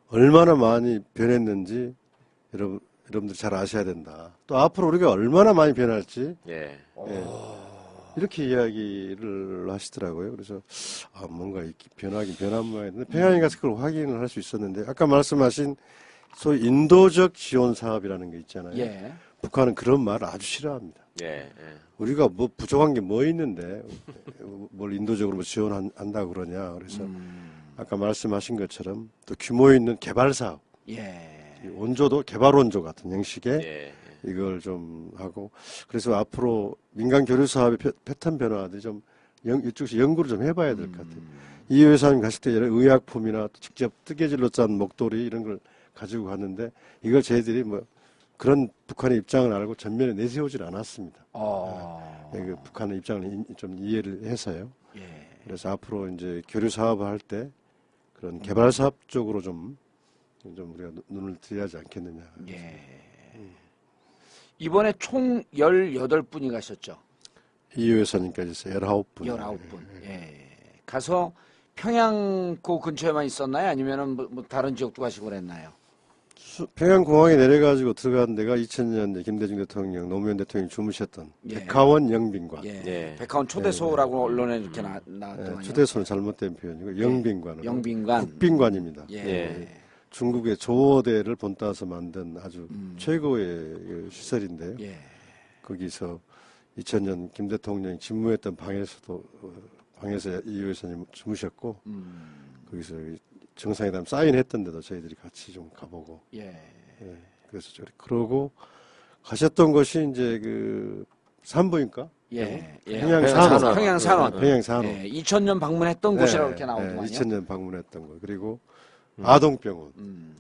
얼마나 많이 변했는지 여러분들이 잘 아셔야 된다. 또 앞으로 우리가 얼마나 많이 변할지 예. 이렇게 이야기를 하시더라고요. 그래서 뭔가 변하긴 변한 모양인데 평양에 가서 그걸 확인을 할 수 있었는데 아까 말씀하신 소위 인도적 지원 사업이라는 게 있잖아요. 예. 북한은 그런 말을 아주 싫어합니다. 예. 우리가 뭐 부족한 게 뭐 있는데 뭘 인도적으로 뭐 지원한다고 그러냐. 그래서 아까 말씀하신 것처럼 또 규모 있는 개발 사업, 예. 원조도 개발 원조 같은 형식의 예. 이걸 좀 하고 그래서 앞으로 민간 교류 사업의 패턴 변화들이 좀 이쪽에서 연구를 좀 해봐야 될 것 같아요. 이 회사님 갔을 때 여러 의약품이나 직접 뜨개질로 짠 목도리 이런 걸 가지고 갔는데 이걸 저희들이 뭐 그런 북한의 입장을 알고 전면에 내세우질 않았습니다. 그 북한의 입장을 좀 이해를 해서요. 예. 그래서 앞으로 이제 교류 사업을 할 때 그런 개발 사업 쪽으로 좀 우리가 눈을 들여야 하지 않겠느냐. 예. 이번에 총 18분이 가셨죠? 이 회사님까지 해서 19분. 19분. 예. 가서 평양 그 근처에만 있었나요? 아니면은 뭐 다른 지역도 가시고 그랬나요? 평양공항에 내려가지고 들어간 데가 2000년대 김대중 대통령, 노무현 대통령이 주무셨던 예. 백화원 영빈관. 예. 예. 백화원 초대소라고 언론에 이렇게 나왔더만요. 초대소는 잘못된 표현이고 영빈관은 영빈관. 국빈관입니다. 예. 예. 중국의 조어대를 본따서 만든 아주 최고의 그 시설인데요. 예. 거기서 2000년 김 대통령이 집무했던 방에서도 방에서 이 회사님 주무셨고 거기서 정상회담 사인했던 데도 저희들이 같이 좀 가보고 예. 그래서 그러고 가셨던 곳이 이제 그 산부인과 예. 평양산원 평양산원. 평양산원 예. 2000년 방문했던 곳이라고 이렇게 나오더만요. 2000년 방문했던 거 그리고 아동병원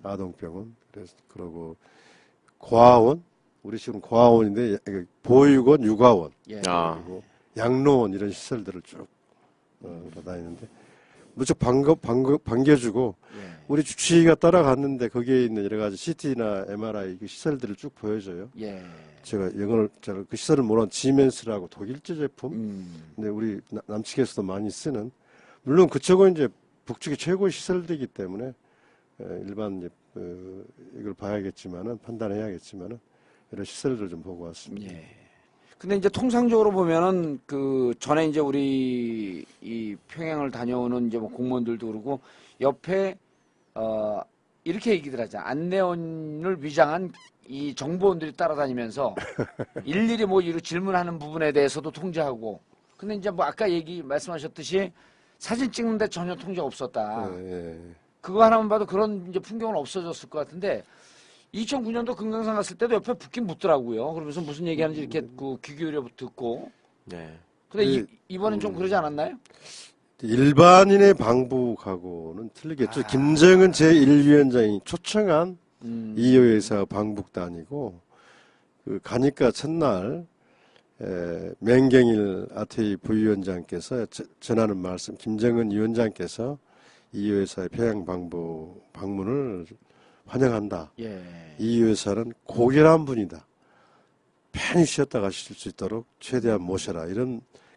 아동병원 그래서 그러고 고아원 우리 지금 고아원인데 보육원 육아원 예. 그리고 양로원 이런 시설들을 쭉 다니는데 무척 반겨주고 예. 우리 주치의가 따라갔는데 거기에 있는 여러 가지 CT나 MRI 그 시설들을 쭉 보여줘요. 예. 제가 영어를 잘 그 시설을 모르는 지멘스라고 독일제 제품. 근데 우리 남측에서도 많이 쓰는 물론 그쪽은 이제 북측이 최고의 시설들이기 때문에 일반 이제 이걸 봐야겠지만은 판단해야겠지만은 여러 시설들을 좀 보고 왔습니다. 예. 근데 이제 통상적으로 보면은 그 전에 이제 우리 이 평양을 다녀오는 이제 뭐 공무원들도 그러고 옆에 이렇게 얘기들 하죠. 안내원을 위장한 이 정보원들이 따라다니면서 일일이 뭐 이런 질문하는 부분에 대해서도 통제하고. 근데 이제 뭐 아까 말씀하셨듯이 사진 찍는데 전혀 통제 없었다. 예. 그거 하나만 봐도 그런 이제 풍경은 없어졌을 것 같은데 2009년도 금강산 갔을 때도 옆에 붙긴 붙더라고요. 그러면서 무슨 얘기하는지 이렇게 귀 기울여 듣고. 네. 근데 이번엔 좀 그러지 않았나요? 일반인의 방북하고는 틀리겠죠. 김정은 제1위원장이 초청한 이효회사 방북도 아니고 가니까 첫날 맹경일 아태이 부위원장께서 전하는 말씀, 김정은 위원장께서 이효회사의 평양 방문을 환영한다. 예. 이효회사는 고결한 분이다. 편히 쉬었다 가실 수 있도록 최대한 모셔라.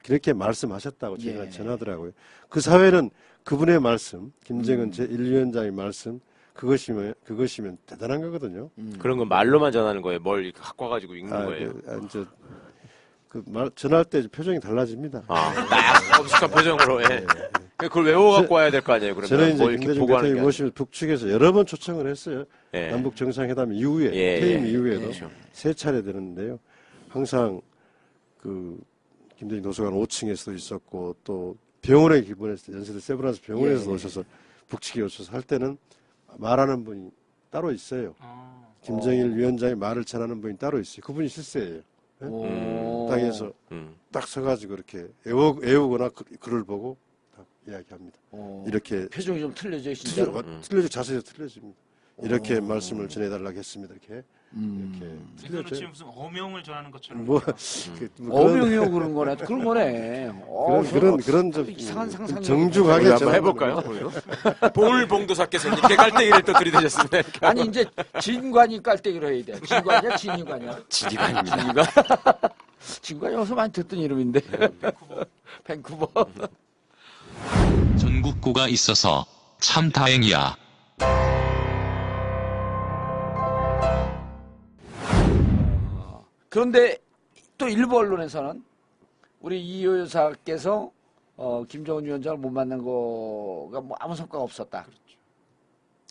그렇게 말씀하셨다고 제가 예. 전하더라고요. 그 사회는 그분의 말씀, 김정은 제1위원장의 말씀, 그것이면 대단한 거거든요. 그런 건 말로만 전하는 거예요. 뭘 이렇게 갖고 와가지고 읽는 거예요. 전할 때 표정이 달라집니다. 딱 엄숙한 표정으로. 예. 그걸 외워갖고 와야 될 거 아니에요. 그러면 저는 이제 뭘 이렇게 김대중 보고하는 게 대통령이 모시면 북측에서 여러 번 초청을 했어요. 예. 남북 정상회담 이후에, 예, 퇴임 예. 이후에도 그렇죠. 3차례 되는데요. 항상 김대중 도서관 5층에서도 있었고 또 병원에 기본에서 연세대 세브란스 병원에서 오셔서 북측에 오셔서 할 때는 말하는 분이 따로 있어요. 김정일 위원장이 말을 전하는 분이 따로 있어요. 그분이 실세예요. 네? 땅에서 딱 서가지고 이렇게 애우거나 글을 보고 딱 이야기합니다. 이렇게 표정이 좀 틀려져 진짜로. 자세히 틀려집니다. 이렇게 말씀을 전해달라고 했습니다. 이렇게 이거는 지금 무슨 어명을 전하는 것처럼. 어명이요 그런 거네. 그런 거네. 그런 좀 이상한 상상. 정중하게 한번 해볼까요? 볼 봉도사께서 이렇게 깔때기를 또 들이대셨습니다. 아니 이제 진관이 깔때기로 해야 돼. 진관이야 진이관이야. 지리관입니다. 진관이 어서 많이 듣던 이름인데. 밴쿠버. 전국구가 있어서 참 다행이야. 그런데 또 일부 언론에서는 우리 이효 여사께서 김정은 위원장을 못 만난 거가 뭐 아무 성과가 없었다.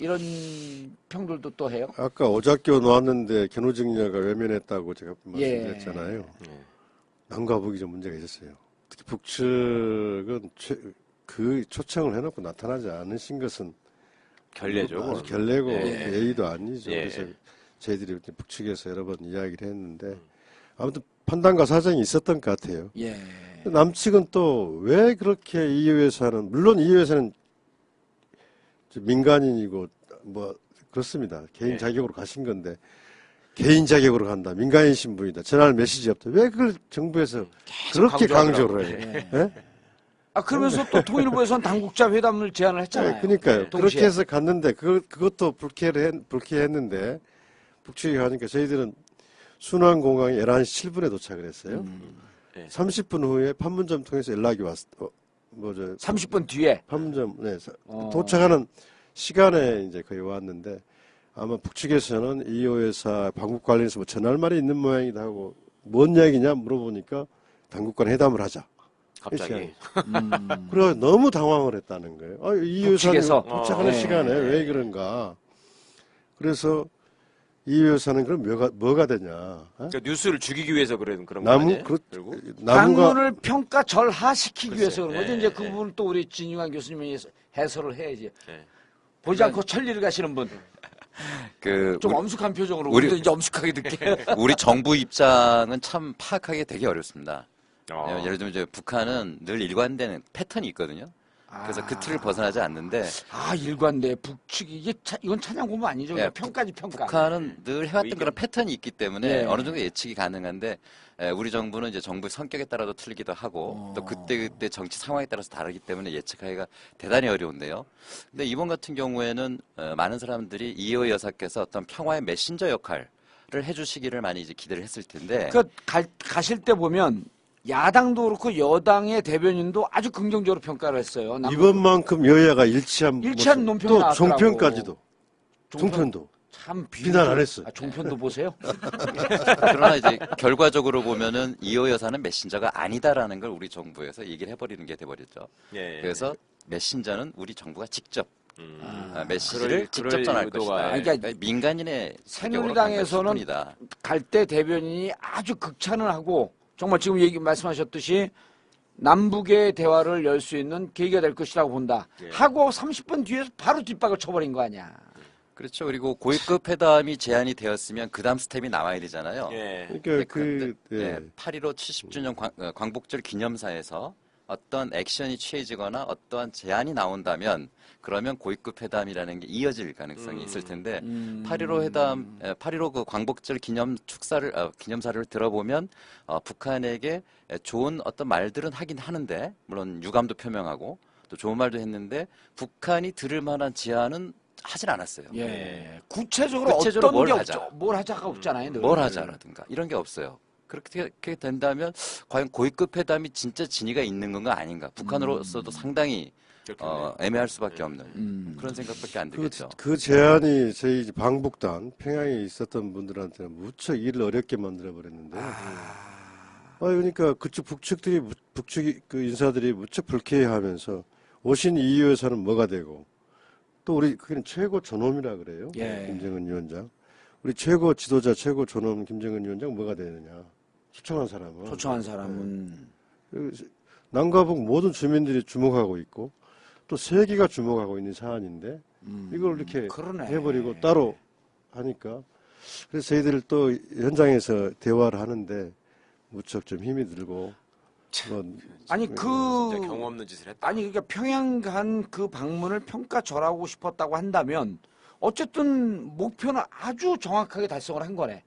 이런 평들도 또 해요. 아까 오작교 놓았는데 견우직녀가 외면했다고 제가 말씀드렸잖아요. 남과 북이 좀 문제가 있었어요. 특히 북측은 그 초청을 해놓고 나타나지 않으신 것은 결례죠. 결례고 예. 예의도 아니죠. 예. 그래서 저희들이 북측에서 여러 번 이야기를 했는데 아무튼 판단과 사정이 있었던 것 같아요. 예. 남측은 또 왜 그렇게 이효회사는 물론 이효회사는 민간인이고 뭐 그렇습니다. 개인 자격으로 가신 건데 개인 자격으로 간다. 민간인 신분이다. 전할 메시지 없다. 왜 그걸 정부에서 그렇게 강조를 해요? 예? 그러면서 또 통일부에서는 당국자 회담을 제안을 했잖아요. 네, 그러니까요. 동시에. 그렇게 해서 갔는데 그것도 불쾌했는데 북측에 가니까 저희들은 순환공항에 11시 7분에 도착을 했어요. 30분 후에 판문점 통해서 연락이 왔어. 30분 뒤에 판문점 도착하는 시간에 이제 거의 왔는데 아마 북측에서는 이효회사 방북 관련해서 뭐 전할 말이 있는 모양이다 하고 뭔 이야기냐 물어보니까 당국 간 회담을 하자. 갑자기. 그래서 너무 당황을 했다는 거예요. 이효회사는 북측에서? 도착하는 시간에 왜 그런가. 그래서 이효회사는 그럼 뭐가 되냐. 그러니까 뉴스를 죽이기 위해서 그런 거 아니에요? 방문을 평가 절하시키기 글쎄, 위해서 그런 거죠. 예, 이제 예. 그 부분을 또 우리 진유관 교수님이 해설을 해야지. 예. 보지 않고 천리를 가시는 분. 좀 엄숙한 표정으로 우리도 이제 엄숙하게 듣게. 우리 정부 입장은 참 파악하기 되게 어렵습니다. 예를 들면 이제 북한은 늘 일관되는 패턴이 있거든요. 그래서 그 틀을 벗어나지 않는데. 일관돼 북측이 이건 찬양 공부 아니죠? 예, 평가지 평가. 북한은 늘 해왔던 그런 패턴이 있기 때문에 예. 어느 정도 예측이 가능한데 우리 정부는 이제 정부의 성격에 따라도 틀리기도 하고 또 그때 정치 상황에 따라서 다르기 때문에 예측하기가 대단히 어려운데요. 근데 이번 같은 경우에는 많은 사람들이 이효 여사께서 어떤 평화의 메신저 역할을 해주시기를 많이 이제 기대를 했을 텐데. 가실 때 보면 야당도 그렇고 여당의 대변인도 아주 긍정적으로 평가를 했어요. 이번만큼 여야가 일치한 논평이 또 나왔더라고. 종편까지도 종편도 참 비난 안 했어요. 종편도 보세요. 그러나 이제 결과적으로 보면은 이호 여사는 메신저가 아니다라는 걸 우리 정부에서 얘기를 해버리는 게 돼버렸죠. 예. 그래서 메신저는 우리 정부가 직접 메시지를 직접 전할 것이다. 그러니까 민간인의 새누리당에서는 갈 때 대변인이 아주 극찬을 하고 정말 지금 말씀하셨듯이 남북의 대화를 열 수 있는 계기가 될 것이라고 본다. 예. 하고 30분 뒤에 바로 뒷박을 쳐버린 거 아니야. 그렇죠. 그리고 고위급 회담이 제안이 되었으면 그 다음 스텝이 나와야 되잖아요. 예. 그러니까 그런데, 예. 8.15 70주년 광복절 기념사에서 어떤 액션이 취해지거나 어떠한 제안이 나온다면 그러면 고위급 회담이라는 게 이어질 가능성이 있을 텐데 8.15 회담, 8.15 그 광복절 기념사를 들어보면 북한에게 좋은 어떤 말들은 하긴 하는데 물론 유감도 표명하고 또 좋은 말도 했는데 북한이 들을 만한 제안은 하진 않았어요. 예. 구체적으로 구체적으로 어떤 뭘 게 하자. 없죠. 뭘 하자가 없잖아요. 늘. 뭘 하자라든가 이런 게 없어요. 그렇게 된다면 과연 고위급 회담이 진짜 진위가 있는 건가 아닌가? 북한으로서도 상당히 애매할 수밖에 없는 그런 생각밖에 안 들겠죠. 그 제안이 저희 이제 방북단 평양에 있었던 분들한테는 무척 일을 어렵게 만들어 버렸는데. 그러니까 그쪽 북측 그 인사들이 무척 불쾌해하면서 오신 이유 여사는 뭐가 되고 또 우리 그게 최고 존엄이라 그래요. 예. 김정은 위원장. 우리 최고 지도자, 최고 존엄 김정은 위원장 뭐가 되느냐? 초청한 사람은. 초청한 사람은 남과 북 모든 주민들이 주목하고 있고 또 세계가 주목하고 있는 사안인데 이걸 이렇게 그러네. 해버리고 따로 하니까 그래서 저희들 또 현장에서 대화를 하는데 무척 좀 힘이 들고 아니 진짜 경험 없는 짓을 했다. 아니 그러니까 평양 간 그 방문을 평가절하고 싶었다고 한다면 어쨌든 목표는 아주 정확하게 달성을 한 거네.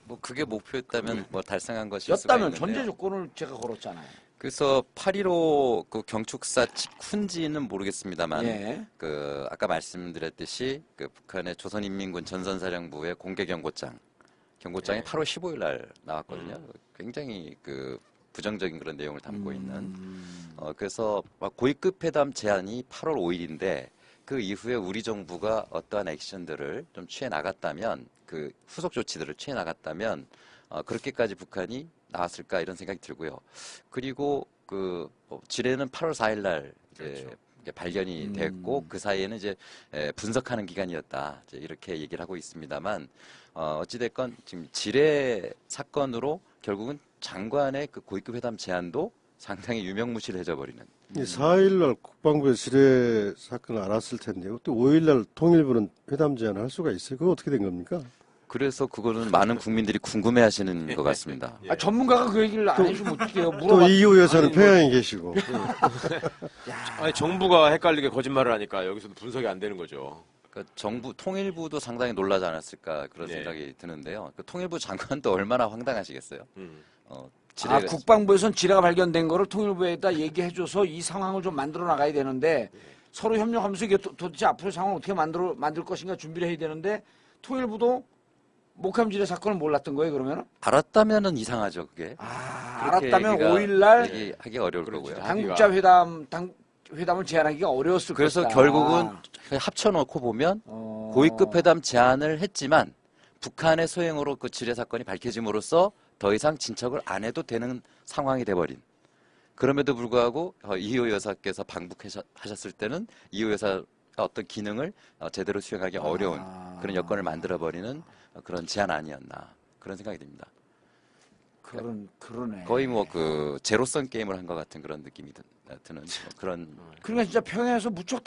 뭐 그게 목표였다면 뭐 달성한 것일 수가 였다면 있는데요. 전제 조건을 제가 걸었잖아요. 그래서 8.15 그 경축사 직후인지는 모르겠습니다만 예. 그 아까 말씀드렸듯이 그 북한의 조선인민군 전선사령부의 공개 경고장이 예. 8월 15일 날 나왔거든요. 굉장히 그 부정적인 그런 내용을 담고 있는. 그래서 고위급 회담 제안이 8월 5일인데 그 이후에 우리 정부가 어떠한 액션들을 좀 취해 나갔다면 그 후속 조치들을 취해 나갔다면 그렇게까지 북한이 나왔을까 이런 생각이 들고요. 그리고 그 지뢰는 8월 4일 날 이제 발견이 됐고 그 사이에는 이제 분석하는 기간이었다. 이제 이렇게 얘기를 하고 있습니다만 어찌됐건 지금 지뢰 사건으로 결국은 장관의 그 고위급 회담 제안도 상당히 유명무실해져 버리는. 4일날 국방부에 지뢰 사건을 알았을 텐데요. 또 5일날 통일부는 회담 제안을 할 수가 있어요. 그거 어떻게 된 겁니까? 그래서 그거는 많은 국민들이 궁금해하시는 것 같습니다. 아, 전문가가 그 얘기를 안 해주면 어떡해요. 또 이호 여사는 평양에 계시고. 아니 정부가 헷갈리게 거짓말을 하니까 여기서도 분석이 안 되는 거죠. 그러니까 정부 통일부도 상당히 놀라지 않았을까 그런 예. 생각이 드는데요. 그 통일부 장관도 얼마나 황당하시겠어요. 지뢰가- 국방부에선 지뢰가 발견된 거를 통일부에다 얘기해줘서 이 상황을 좀 만들어 나가야 되는데 서로 협력하면서 이게 도대체 앞으로 상황을 어떻게 만들 것인가 준비를 해야 되는데 통일부도 목함 지뢰 사건을 몰랐던 거예요, 그러면은? 알았다면은 이상하죠, 그게. 그렇게 알았다면 얘기가- 5일날 얘기하기 어려울 그렇죠. 거고요. 당국자 회담을 제안하기가 어려웠을 그래서 것이다. 결국은 합쳐놓고 보면 고위급 회담 제안을 했지만 북한의 소행으로 그 지뢰 사건이 밝혀짐으로써 더 이상 진척을 안 해도 되는 상황이 돼버린. 그럼에도 불구하고 이호 여사께서 방북하셨을 때는 이호 여사가 어떤 기능을 제대로 수행하기 어려운 그런 여건을 만들어버리는 그런 제안 아니었나 그런 생각이 듭니다. 그러네. 거의 뭐 그 제로섬 게임을 한 것 같은 그런 느낌이 드는 그런. 그러니까 진짜 평양에서 무척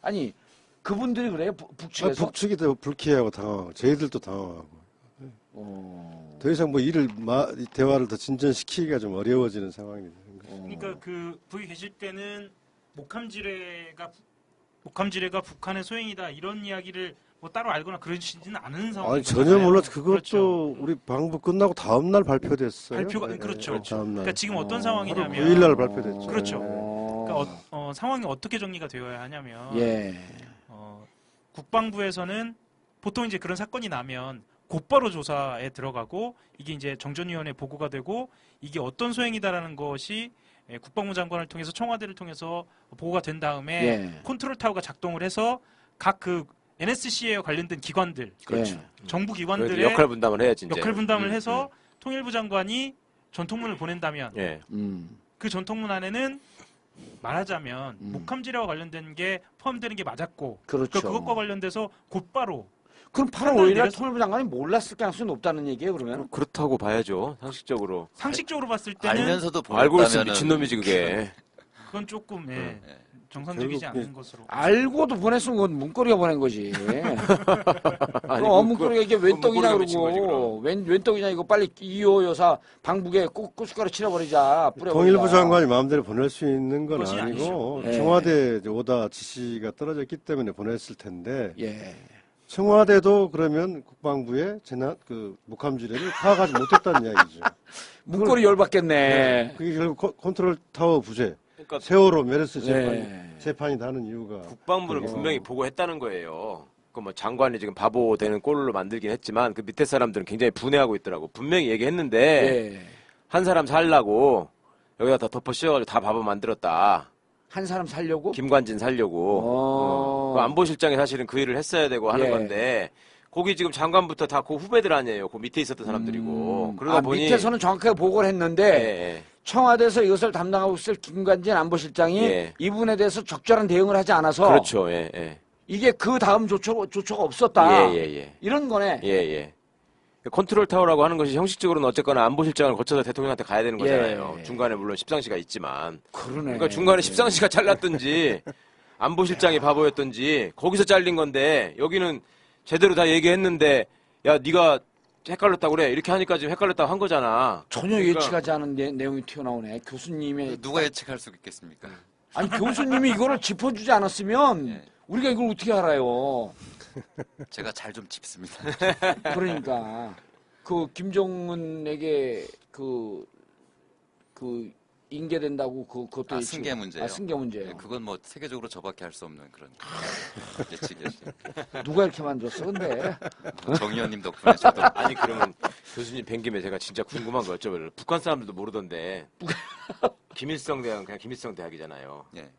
아니 그분들이 그래요, 북측에서. 북측이 더 불쾌하고 당황하고 저희들도 당황하고. 더 이상 뭐 대화를 더 진전시키기가 좀 어려워지는 상황이 되는 거죠. 그러니까 그 거기 계실 때는 목함 지뢰가 북한의 소행이다 이런 이야기를 뭐 따로 알거나 그러시지는 않은 상황이잖아요. 아니 전혀 몰랐죠. 그것도 그렇죠. 우리 방북 끝나고 다음 날 발표됐어요. 발표가 네, 그렇죠. 다음 날. 그러니까 지금 어떤 상황이냐면 9일 날 발표됐죠. 그렇죠. 그러니까 상황이 어떻게 정리가 되어야 하냐면 예. 국방부에서는 보통 이제 그런 사건이 나면 곧바로 조사에 들어가고 이게 이제 정전위원회 보고가 되고 이게 어떤 소행이다라는 것이 국방부 장관을 통해서 청와대를 통해서 보고가 된 다음에 예. 컨트롤 타워가 작동을 해서 각 그 NSC에 관련된 기관들, 그렇죠. 정부 그래도 기관들의 역할 분담을 해야지 이제. 역할 분담을 해서 통일부 장관이 전통문을 보낸다면 예. 그 전통문 안에는 말하자면 목함 지뢰와 관련된 게 포함되는 게 맞았고 그렇죠. 그것과 관련돼서 곧바로 그럼 8월 판단을 5일날 내렸- 통일부 장관이 몰랐을 가능성이 높다는 얘기예요, 그러면? 그렇다고 봐야죠. 상식적으로. 상식적으로 봤을 때는 알면서도 알고 있으면 보냈다면은 미친놈이지 그게. 그건 조금 예. 정상적이지 결국 않은 것으로. 알고도 보냈으면 그건 문고리가 보낸 거지. 아니, 그럼 문고리가 이게 웬 그건 떡이냐 문고리가 미친 거지, 그러고 웬 떡이냐 이거 빨리 이호 여사 방북에 고춧가루 칠해버리자. 뿌려버리자. 통일부 장관이 마음대로 보낼 수 있는 건 그것이 아니고 아니죠. 예. 청와대 이제 오다 지시가 떨어졌기 때문에 보냈을 텐데 예. 청와대도 그러면 국방부에 재난 그 목함지뢰를 파악하지 못했다는 이야기죠. 문고리 열받겠네. 그게 결국 컨트롤 타워 부재, 그러니까 세월호 메르스 네. 재판이 나는 이유가 국방부를 그게- 분명히 보고했다는 거예요. 그 뭐 장관이 지금 바보 되는 꼴로 만들긴 했지만 그 밑에 사람들은 굉장히 분해하고 있더라고. 분명히 얘기했는데 예. 한 사람 살라고 여기다 다 덮어 씌워가지고 다 바보 만들었다. 한 사람 살려고? 김관진 살려고. 그 안보실장이 사실은 그 일을 했어야 되고 하는 예. 건데 거기 지금 장관부터 다 그 후배들 아니에요. 그 밑에 있었던 사람들이고. 그러다 보니 밑에서는 정확하게 보고를 했는데 예, 청와대에서 이것을 담당하고 있을 김관진 안보실장이 예. 이분에 대해서 적절한 대응을 하지 않아서 그렇죠. 예, 예. 이게 그 다음 조처가 없었다. 예, 예, 예. 이런 거네. 예, 예. 컨트롤 타워라고 하는 것이 형식적으로는 어쨌거나 안보실장을 거쳐서 대통령한테 가야 되는 거잖아요. 예. 중간에 물론 십상시가 있지만. 그러네. 그러니까 중간에 십상시가 잘랐든지 안보실장이 바보였든지 거기서 잘린 건데 여기는 제대로 다 얘기했는데 야 네가 헷갈렸다고 그래. 이렇게 하니까 지금 헷갈렸다고 한 거잖아. 전혀 그러니까- 예측하지 않은 내용이 튀어나오네. 교수님의 누가 예측할 수 있겠습니까? 아니 교수님이 이거를 짚어주지 않았으면 예. 우리가 이걸 어떻게 알아요? 제가 잘 좀 짚습니다. 그러니까 그 김정은에게 그 인계된다고 그것도 아, 예측- 승계 문제요? 아, 승계 문제요. 예, 그건 뭐 세계적으로 저밖에 할 수 없는 그런 예측이었죠. 누가 이렇게 만들었어? 근데 정 의원님 덕분에 저도 아니 그러면 교수님 뵌 김에 제가 진짜 궁금한 거 여쭤봐요. 북한 사람들도 모르던데 김일성 대학은 그냥 김일성 대학이잖아요. 예,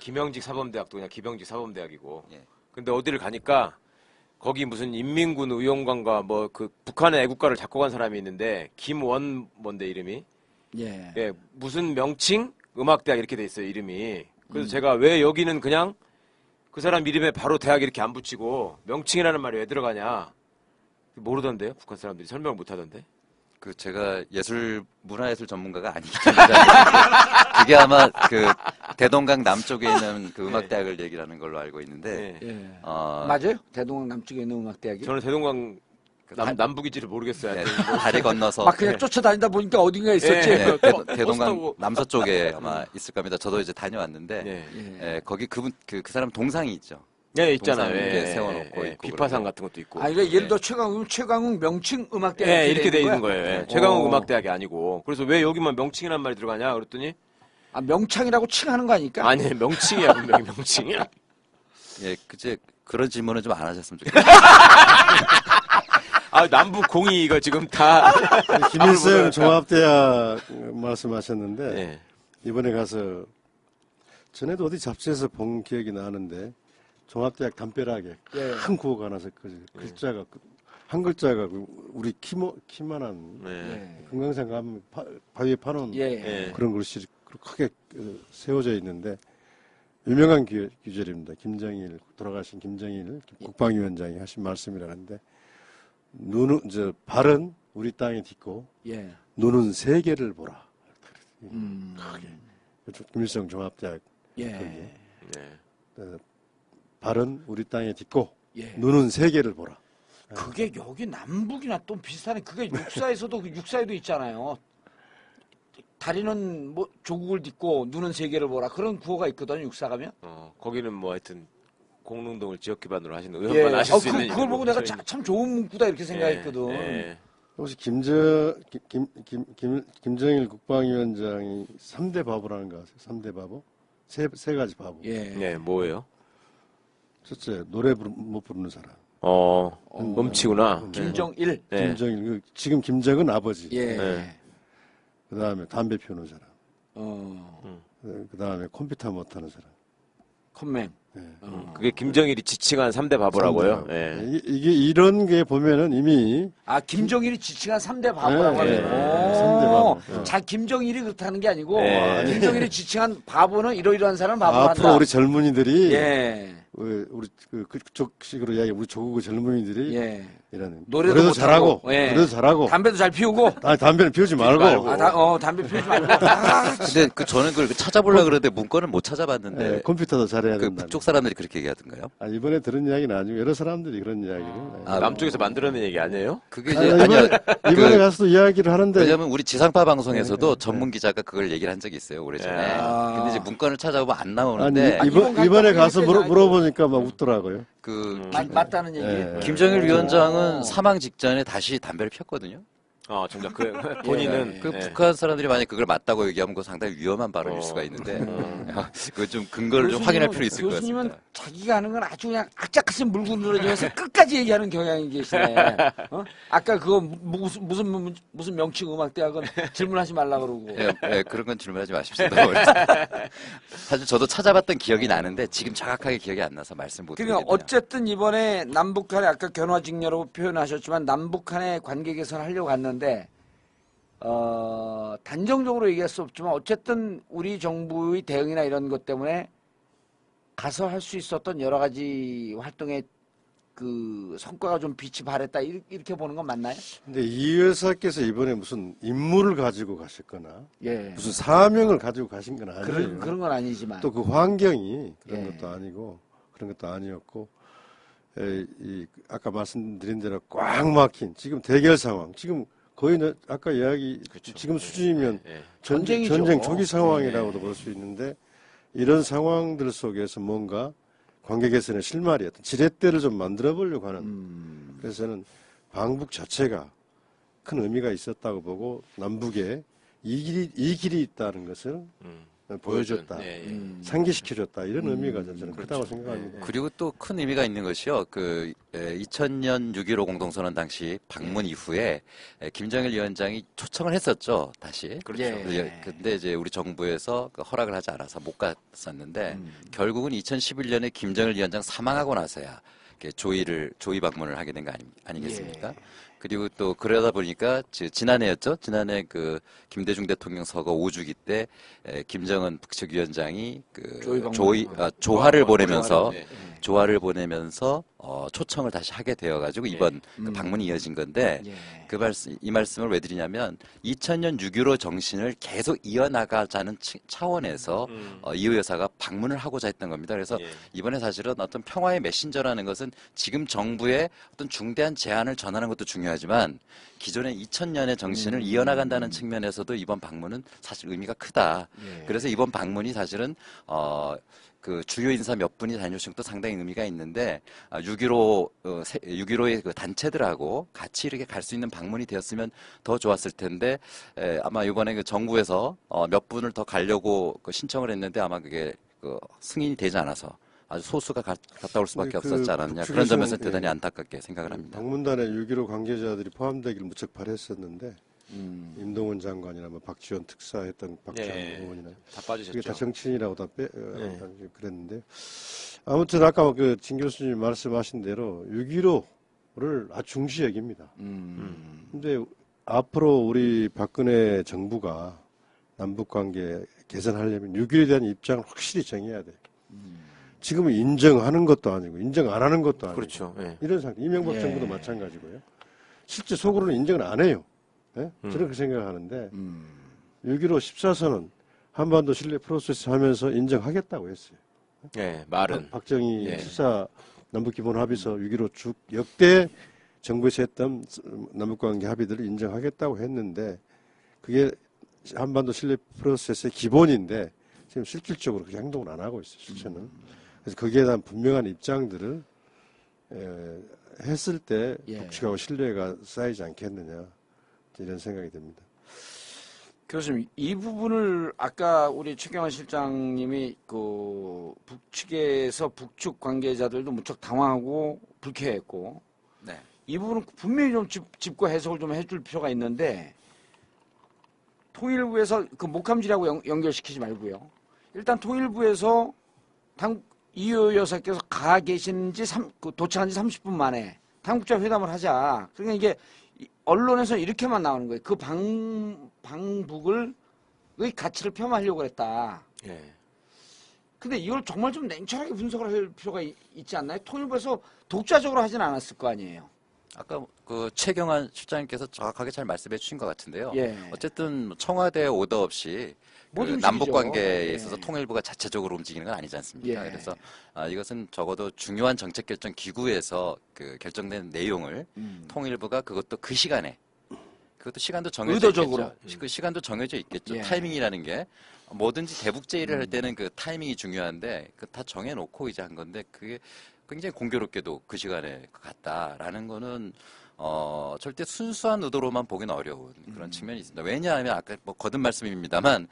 김영직 사범대학도 그냥 김영직 사범대학이고. 예. 근데 어디를 가니까 거기 무슨 인민군 의용관과 뭐 그 북한의 애국가를 잡고 간 사람이 있는데 김원 뭔데 이름이? 예. 예, 무슨 명칭 음악대학 이렇게 돼 있어요 이름이. 그래서 제가 왜 여기는 그냥 그 사람 이름에 바로 대학 이렇게 안 붙이고 명칭이라는 말이 왜 들어가냐 모르던데요 북한 사람들이 설명을 못 하던데. 그 제가 문화예술 전문가가 아니기 때문에 그게 아마 그 대동강 남쪽에 있는 그 음악대학을 얘기하는 걸로 알고 있는데 예. 예. 어, 맞아요? 대동강 남쪽에 있는 음악대학이? 저는 대동강 그 남북인지를 모르겠어요. 네, 다리 건너서 막 그냥 쫓아다니다 보니까 어딘가 있었지. 예. 네, 버스 대동강 타고. 남서쪽에 아마 있을 겁니다. 저도 이제 다녀왔는데 예. 예. 예, 거기 그 사람 동상이 있죠. 예, 있잖아요. 동상 이렇게 예, 세워놓고 예, 있고 비파산 그러고. 같은 것도 있고. 아, 그러니까 예를 들어 최강욱 명칭 음악대학 예, 이렇게 돼 있는 거예요. 예. 최강욱 어. 음악대학이 아니고. 그래서 왜 여기만 명칭이란 말이 들어가냐 그랬더니 아, 명창이라고 칭하는 거 아닐까? 아니 명칭이야 분명히 명칭이야. 예, 그제 그런 질문은 좀 안 하셨으면 좋겠어요. 아 남북 공이 이거 지금 다. 김일성 종합대학 말씀하셨는데 예. 이번에 가서 전에도 어디 잡지에서 본 기억이 나는데 종합대학 담벼락에 예. 큰 구호가 하나서 글자가 한 글자가 우리 키만한 네. 예. 금강산 가면 바위에 파놓은 예. 예. 그런 글씨 크게 세워져 있는데 유명한 규절입니다. 돌아가신 김정일 국방위원장이 하신 말씀이라는데 발은 우리 땅에 딛고 예. 눈은 세계를 보라. 크게. 김일성 종합대학 예. 네. 발은 우리 땅에 딛고 예. 눈은 세계를 보라. 그게 여기 남북이나 또 비슷하네. 그게 육사에서도 육사에도 있잖아요. 다리는 뭐 조국을 딛고 눈은 세계를 보라. 그런 구호가 있거든요. 육사 가면. 거기는 뭐 하여튼 공릉동을 지역 기반으로 하시는 예. 의원만 하실 수 있는. 그걸 보고 내가 이름으로 참 좋은 문구다 이렇게 생각했거든. 예. 혹시 김정일 국방위원장이 3대 바보라는 거 아세요? 3대 바보? 세 가지 바보. 예. 예, 뭐예요? 첫째, 노래 못 부르는 사람. 멈치구나. 김정일. 예. 김정일, 지금 김정은 아버지. 예. 네. 그 다음에 담배 피우는 사람. 어. 그 다음에 컴퓨터 못하는 사람. 컴맹. 그게 김정일이 지칭한 3대 바보라고요. 예. 이게 이런 게 보면은 이미 아, 김정일이 지칭한 3대 바보라고 네, 하는 거. 네, 3대 바보. 네. 자, 김정일이 그렇다는 게 아니고 네. 김정일이 지칭한 바보는 이러이러한 사람은 바보가 앞으로 한다. 우리 젊은이들이 예. 우리 그쪽식으로 이야기 우리 조국의 젊은이들이 예. 이런 노래도 노래도 못하고, 잘하고 예. 노래도 잘하고 담배도 잘 피우고 담배는 피우지 말고, 담배 피우지 말고. 아, 근데 저는 그걸 찾아보려고 그러는데 문건을 못 찾아봤는데 예, 컴퓨터도 잘해야 그 된다. 북쪽 사람들이 그렇게 얘기하던가요? 이번에 들은 이야기는 아니고 여러 사람들이 그런 이야기를. 아, 남쪽에서 만들어낸 얘기 아니에요? 그게 이제 이번에 가서도 이야기를 하는데 왜냐면 우리 지상파 방송에서도 전문 기자가 그걸 얘기를 한 적이 있어요 오래전에. 아. 근데 이제 문건을 찾아보면 안 아니, 나오는데 이번에 가서 이렇게 물어보니까 막 웃더라고요. 그 맞다는 얘기. 예. 김정일 위원장은 사망 직전에 다시 담배를 폈거든요. 정작 본인은 그 예. 북한 사람들이 만약 그걸 맞다고 얘기하면 그거 상당히 위험한 발언일 수가 있는데 그거 좀 근거를 좀 확인할 필요 있을 것 교수님은 같습니다. 자기가 하는 건 아주 그냥 악착같이 물고 늘어지면서 끝까지 얘기하는 경향이 계시네. 아까 그거 무슨 명칭 음악대학은 질문하지 말라 그러고. 예, 그런 건 질문하지 마십시오. 사실 저도 찾아봤던 기억이 나는데 지금 정확하게 기억이 안 나서 말씀 못 드리겠네요. 그러니까 어쨌든 이번에 남북한의 아까 견화직녀라고 표현하셨지만 남북한의 관계 개선을 하려고 갔는데 단정적으로 얘기할 수 없지만 어쨌든 우리 정부의 대응이나 이런 것 때문에 가서 할 수 있었던 여러 가지 활동의 그 성과가 좀 빛이 발했다 이렇게 보는 건 맞나요? 근데 이 여사께서 이번에 무슨 임무를 가지고 가셨거나 예. 무슨 사명을 가지고 가신 건 아니에요. 그런 건 아니지만 또 그 환경이 그런 예. 것도 아니고 그런 것도 아니었고 아까 말씀드린 대로 꽉 막힌 지금 대결 상황 지금 거의 아까 이야기 그렇죠. 지금 수준이면 예. 전쟁이죠. 전쟁 초기 상황이라고도 볼 수 있는데 이런 상황들 속에서 뭔가 관계 개선의 실마리 어떤 지렛대를 좀 만들어 보려고 하는 그래서 저는 방북 자체가 큰 의미가 있었다고 보고 남북에 이 길이 있다는 것을 보여줬다. 예, 예. 상기시켜줬다. 이런 의미가 저는 크다고 생각합니다. 그리고 또 큰 의미가 있는 것이요. 2000년 6.15 공동선언 당시 방문 이후에 김정일 위원장이 초청을 했었죠. 다시. 그렇죠. 예. 근데 이제 우리 정부에서 허락을 하지 않아서 못 갔었는데 결국은 2011년에 김정일 위원장 사망하고 나서야 조의 방문을 하게 된 거 아니겠습니까? 예. 그리고 또 그러다 보니까 지난해였죠. 지난해 그 김대중 대통령 서거 5주기 때 김정은 북측 위원장이 조화를 보내면서 예. 조화를 보내면서 초청을 다시 하게 되어가지고 이번 그 방문이 이어진 건데 예. 이 말씀을 왜 드리냐면 2000년 6.15 정신을 계속 이어나가자는 차원에서 이호 여사가 방문을 하고자 했던 겁니다. 그래서 예. 이번에 사실은 어떤 평화의 메신저라는 것은 지금 정부의 어떤 중대한 제안을 전하는 것도 중요하지만 기존의 2000년의 정신을 이어나간다는 측면에서도 이번 방문은 사실 의미가 크다. 예. 그래서 이번 방문이 사실은 그 주요 인사 몇 분이 다녀오신 것도 상당히 의미가 있는데 6.15의 그 단체들하고 같이 이렇게 갈 수 있는 방문이 되었으면 더 좋았을 텐데 아마 이번에 그 정부에서 몇 분을 더 가려고 신청을 했는데 아마 그게 승인이 되지 않아서 아주 소수가 갔다 올 수밖에 없었지 않았냐. 그런 점에서 대단히 안타깝게 생각을 합니다. 방문단에 6.15 관계자들이 포함되기를 무척 바랬었는데 임동원 장관이나 박지원 특사했던 박지원 의원이나 다 그게 빠지셨죠. 다 정치인이라고 그랬는데 아무튼 아까 진 교수님 말씀하신 대로 6.15를 아주 중시 여깁니다. 근데 앞으로 우리 박근혜 정부가 남북관계 개선하려면 6.15에 대한 입장을 확실히 정해야 돼. 지금은 인정하는 것도 아니고 인정 안 하는 것도 아니고 그렇죠. 예. 이런 상태. 이명박 정부도 마찬가지고요. 실제 속으로는 인정을 안 해요. 네? 저는 그렇게 생각하는데 6.15 14선은 한반도 신뢰 프로세스 하면서 인정하겠다고 했어요. 예, 말은. 박정희 예. 7.4 남북기본합의서 6.15 역대 정부에서 했던 남북관계 합의들을 인정하겠다고 했는데 그게 한반도 신뢰 프로세스의 기본인데 지금 실질적으로 그렇게 행동을 안 하고 있어요. 실제는. 그래서 거기에 대한 분명한 입장들을 했을 때 북측하고 신뢰가 쌓이지 않겠느냐 이런 생각이 듭니다. 교수님, 이 부분을 아까 우리 최경환 실장님이 그 북측에서 북측 관계자들도 무척 당황하고 불쾌했고 네. 이 부분은 분명히 좀 짚고 해석을 좀 해줄 필요가 있는데 통일부에서 그 목함질하고 연결시키지 말고요. 일단 통일부에서 이효 여사께서 가 계신 지 도착한 지 30분 만에 당국자 회담을 하자. 그러니까 이게 언론에서 이렇게만 나오는 거예요. 그 방북을 의 가치를 폄하하려고 했다. 예. 근데 이걸 정말 좀 냉철하게 분석을 할 필요가 있지 않나요? 통일부에서 독자적으로 하진 않았을 거 아니에요. 아까 그 최경환 실장님께서 정확하게 잘 말씀해 주신 것 같은데요. 예. 어쨌든 청와대 오더 없이 그 못 남북 움직이죠. 관계에 예. 있어서 통일부가 자체적으로 움직이는 건 아니지 않습니까? 예. 그래서 이것은 적어도 중요한 정책 결정 기구에서 그 결정된 내용을 통일부가 그것도 그 시간에 그것도 시간도 정해져 의도적으로. 있겠죠. 그 시간도 정해져 있겠죠. 예. 타이밍이라는 게 뭐든지 대북 제의를 할 때는 그 타이밍이 중요한데 그 다 정해놓고 이제 한 건데 그게 굉장히 공교롭게도 그 시간에 갔다라는 거는 절대 순수한 의도로만 보기는 어려운 그런 측면이 있습니다. 왜냐하면 아까 뭐 거듭 말씀입니다만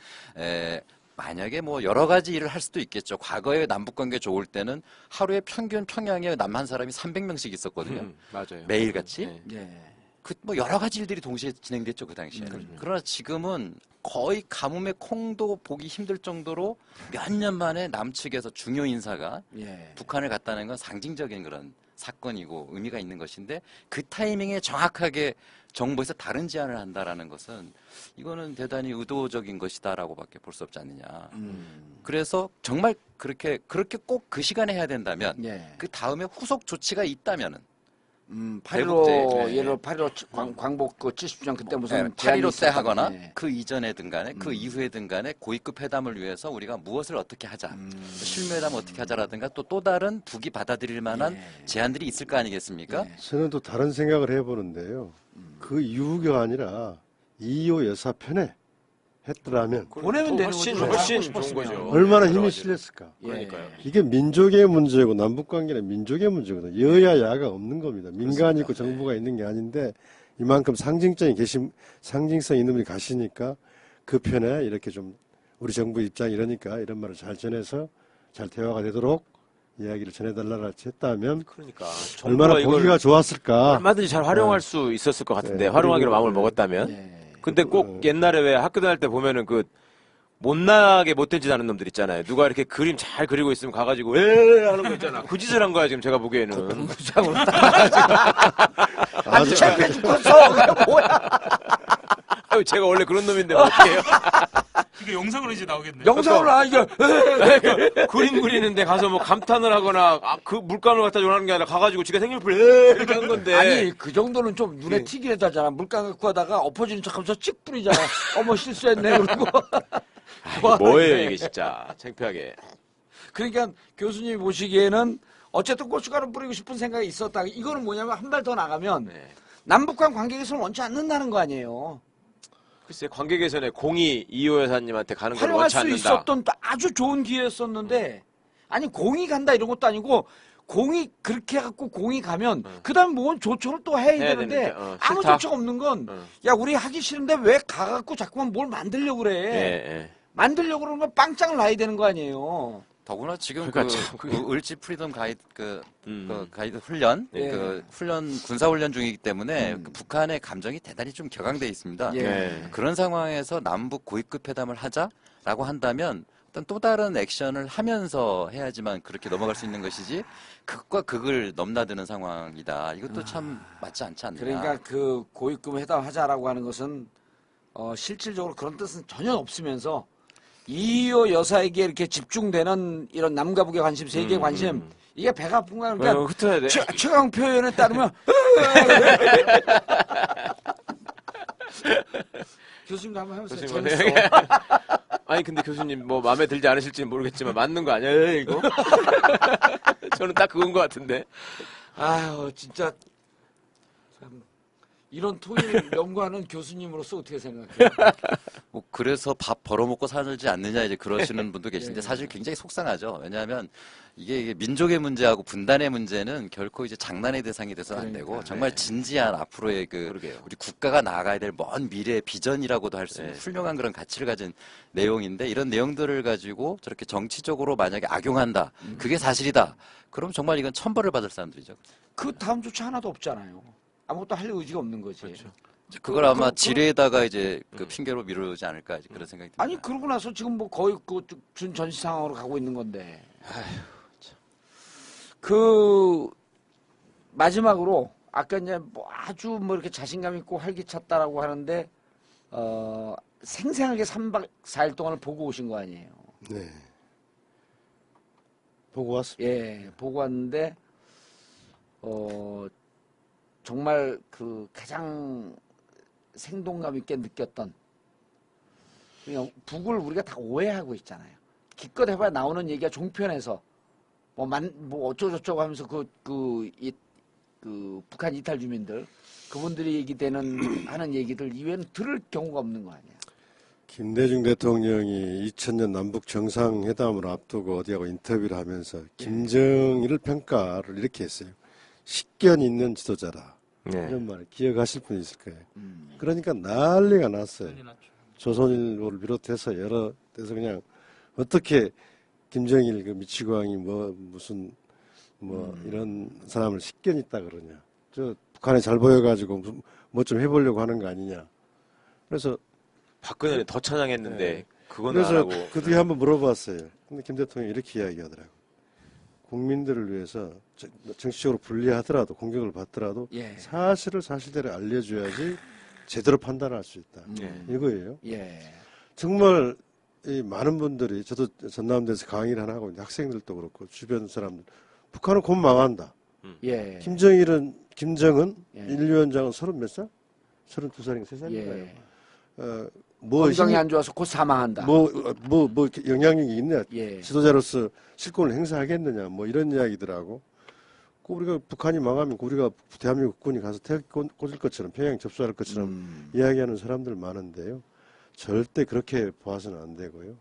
만약에 뭐 여러 가지 일을 할 수도 있겠죠. 과거에 남북관계 좋을 때는 하루에 평균 평양에 남 한 사람이 300명씩 있었거든요. 맞아요. 매일같이. 예. 예. 그 뭐 여러 가지 일들이 동시에 진행됐죠 그 당시에. 그러나 지금은 거의 가뭄에 콩도 보기 힘들 정도로 몇 년 만에 남측에서 중요 인사가 예. 북한을 갔다는 건 상징적인 그런 사건이고 의미가 있는 것인데 그 타이밍에 정확하게 정부에서 다른 제안을 한다라는 것은 이거는 대단히 의도적인 것이다라고밖에 볼 수 없지 않느냐. 그래서 정말 그렇게 꼭 그 시간에 해야 된다면 예. 그 다음에 후속 조치가 있다면은 8.15 대북제. 예를 들어 8.15 광복 그 70주년 그때 무슨 8.15 제안이 때 있었다면, 하거나 예. 그 이전에든 간에 그 이후에든 간에 고위급 회담을 위해서 우리가 무엇을 어떻게 하자 실무회담 어떻게 하자라든가 또 다른 북이 받아들일 만한 예. 제안들이 있을 거 아니겠습니까? 예. 저는 또 다른 생각을 해보는데요. 그 이후가 아니라 이호 여사 편에 했더라면 보내면 되는 거죠. 훨씬 하고 좋은 싶었으면. 거죠. 얼마나 여러 힘이 가지로. 실렸을까. 예. 그러니까요. 이게 민족의 문제고 남북관계는 민족의 문제거든요. 여야 야가 없는 겁니다. 민간이 있고 정부가 있는 게 아닌데 이만큼 상징성 있는 분이 가시니까 그 편에 이렇게 좀 우리 정부 입장 이러니까 이런 말을 잘 전해서 잘 대화가 되도록 이야기를 전해달라고 했다면 그러니까 얼마나 정부가 이걸 보기가 좋았을까. 얼마든지 잘 활용할 수 있었을 것 같은데 네, 활용하기로 그리고- 마음을 먹었다면. 예. 근데 꼭 옛날에 왜 학교 다닐 때 보면은 그 못나게 못된 짓 하는 놈들 있잖아요. 누가 이렇게 그림 잘 그리고 있으면 가가지고 에 하는 거 있잖아. 그 짓을 한 거야 지금 제가 보기에는. 아주 창피해 죽겠어. 그게 뭐야. 아유, 제가 원래 그런 놈인데 뭐 어떡해요. 이게 영상으로 이제 나오겠네. 영상으로 이게 그림 그리는데 가서 뭐 감탄을 하거나 그 물감을 갖다 요하는 게 아니라 가가지고 지가 생일풀 이렇게 한 건데. 아니 그 정도는 좀 눈에 튀긴 했다잖아. 물감 갖고 하다가 엎어지는 척하면서 찍 뿌리잖아. 어머 실수했네 그러고. 아이, 뭐예요 이게 진짜 창피하게. 그러니까 교수님이 보시기에는 어쨌든 고춧가루 뿌리고 싶은 생각이 있었다. 이거는 뭐냐면 한 발 더 나가면 네. 남북 간 관계 개선을 원치 않는다는 거 아니에요. 글쎄 관계 개선에 공이 이호 여사님한테 가는 걸 활용할 원치 수 않는다. 있었던 또 아주 좋은 기회였었는데 아니 공이 간다 이런 것도 아니고 공이 그렇게 해갖고 공이 가면 그다음 뭔 조처를 또 해야 해야 되는데 되는데, 아무 싫다. 조처가 없는 건 어. 야 우리 하기 싫은데 왜 가갖고 자꾸만 뭘 만들려고 그래. 예, 예. 만들려고 그러면 빵짱을 놔야 되는 거 아니에요. 더구나 지금 그러니까 참 그 을지 프리덤 가이드 그 음. 가이드 훈련 예. 그 군사 훈련 중이기 때문에 그 북한의 감정이 대단히 좀 격앙돼 있습니다. 예. 네. 그런 상황에서 남북 고위급 회담을 하자라고 한다면 어떤 또 다른 액션을 하면서 해야지만 그렇게 넘어갈 수 있는 것이지 극과 극을 넘나드는 상황이다. 이것도 참 맞지 않지 않느냐. 그러니까 그 고위급 회담하자라고 하는 것은 실질적으로 그런 뜻은 전혀 없으면서 이호 여사에게 이렇게 집중되는 이런 남과 북의 관심, 세계의 관심 이게 배가 아픈 거야. 그러니까 흩어야 돼. 최강 표현에 따르면 교수님도 한번 해보세요. 교수님 재밌어. 아니 근데 교수님 뭐 마음에 들지 않으실지는 모르겠지만 맞는 거 아니에요 이거? 저는 딱 그건 것 같은데. 아유 진짜 참, 이런 토요일 연구하는 교수님으로서 어떻게 생각해요? 뭐 그래서 밥 벌어먹고 살지 않느냐 이제 그러시는 분도 계신데 예. 사실 굉장히 속상하죠. 왜냐하면 이게 민족의 문제하고 분단의 문제는 결코 이제 장난의 대상이 돼서는 안 되고 정말 진지한 앞으로의 그러게요. 우리 국가가 나아가야 될 먼 미래의 비전이라고도 할 수 있는 네. 훌륭한 그런 가치를 가진 내용인데 이런 내용들을 가지고 저렇게 정치적으로 만약에 악용한다. 그게 사실이다. 그럼 정말 이건 천벌을 받을 사람들이죠. 그 다음 조차 하나도 없잖아요. 아무것도 할 의지가 없는 거지. 그렇죠. 그걸 아마 지뢰에다가 이제 그 핑계로 미루지 않을까 이제 그런 생각이 듭니다. 아니 그러고 나서 지금 뭐 거의 그 준 전시 상황으로 가고 있는 건데. 그 마지막으로 아까 이제 뭐 아주 뭐 이렇게 자신감 있고 활기찼다라고 하는데 생생하게 3박 4일 동안을 보고 오신 거 아니에요? 네. 보고 왔습니다. 예, 보고 왔는데 정말 그 가장 생동감 있게 느꼈던 그냥 북을 우리가 다 오해하고 있잖아요. 기껏 해봐야 나오는 얘기가 종편에서 뭐 어쩌고저쩌고 하면서 그 북한 이탈 주민들 그분들이 얘기되는 하는 얘기들 이외에는 들을 경우가 없는 거 아니야. 김대중 대통령이 2000년 남북 정상회담을 앞두고 어디하고 인터뷰를 하면서 김정일을 평가를 이렇게 했어요. 식견 있는 지도자라. 네. 이런 말 기억하실 분 있을 거예요. 그러니까 난리가 났어요. 난리 났죠. 조선일보를 비롯해서 여러 데서 그냥 어떻게 김정일 그 미치광이 무슨 이런 사람을 식견 있다 그러냐. 저 북한에 잘 보여가지고 뭐 좀 해보려고 하는 거 아니냐. 그래서 박근혜는 더 찬양했는데 네. 그건 안 그래서 하고. 그 뒤에 한번 물어봤어요. 근데 김 대통령이 이렇게 이야기하더라고. 국민들을 위해서 정치적으로 불리하더라도 공격을 받더라도 예. 사실을 사실대로 알려줘야지 제대로 판단할 수 있다. 이거예요. 예. 정말 이 많은 분들이 저도 전남대에서 강의를 하나 하고 있는데 학생들도 그렇고 주변 사람들 북한은 곧 망한다. 예. 김정은 예. 인류위원장은 30몇 살? 32살인가 3살인가요? 예. 뭐 건강이 힘이- 안 좋아서 곧 사망한다. 뭐 이렇게 영향력이 있냐? 예. 지도자로서 실권을 행사하겠느냐? 뭐 이런 이야기들하고 그 우리가 북한이 망하면 우리가 대한민국 국군이 가서 태극 꽂을 것처럼 평양 접수할 것처럼 이야기하는 사람들 많은데요. 절대 그렇게 봐서는 안 되고요.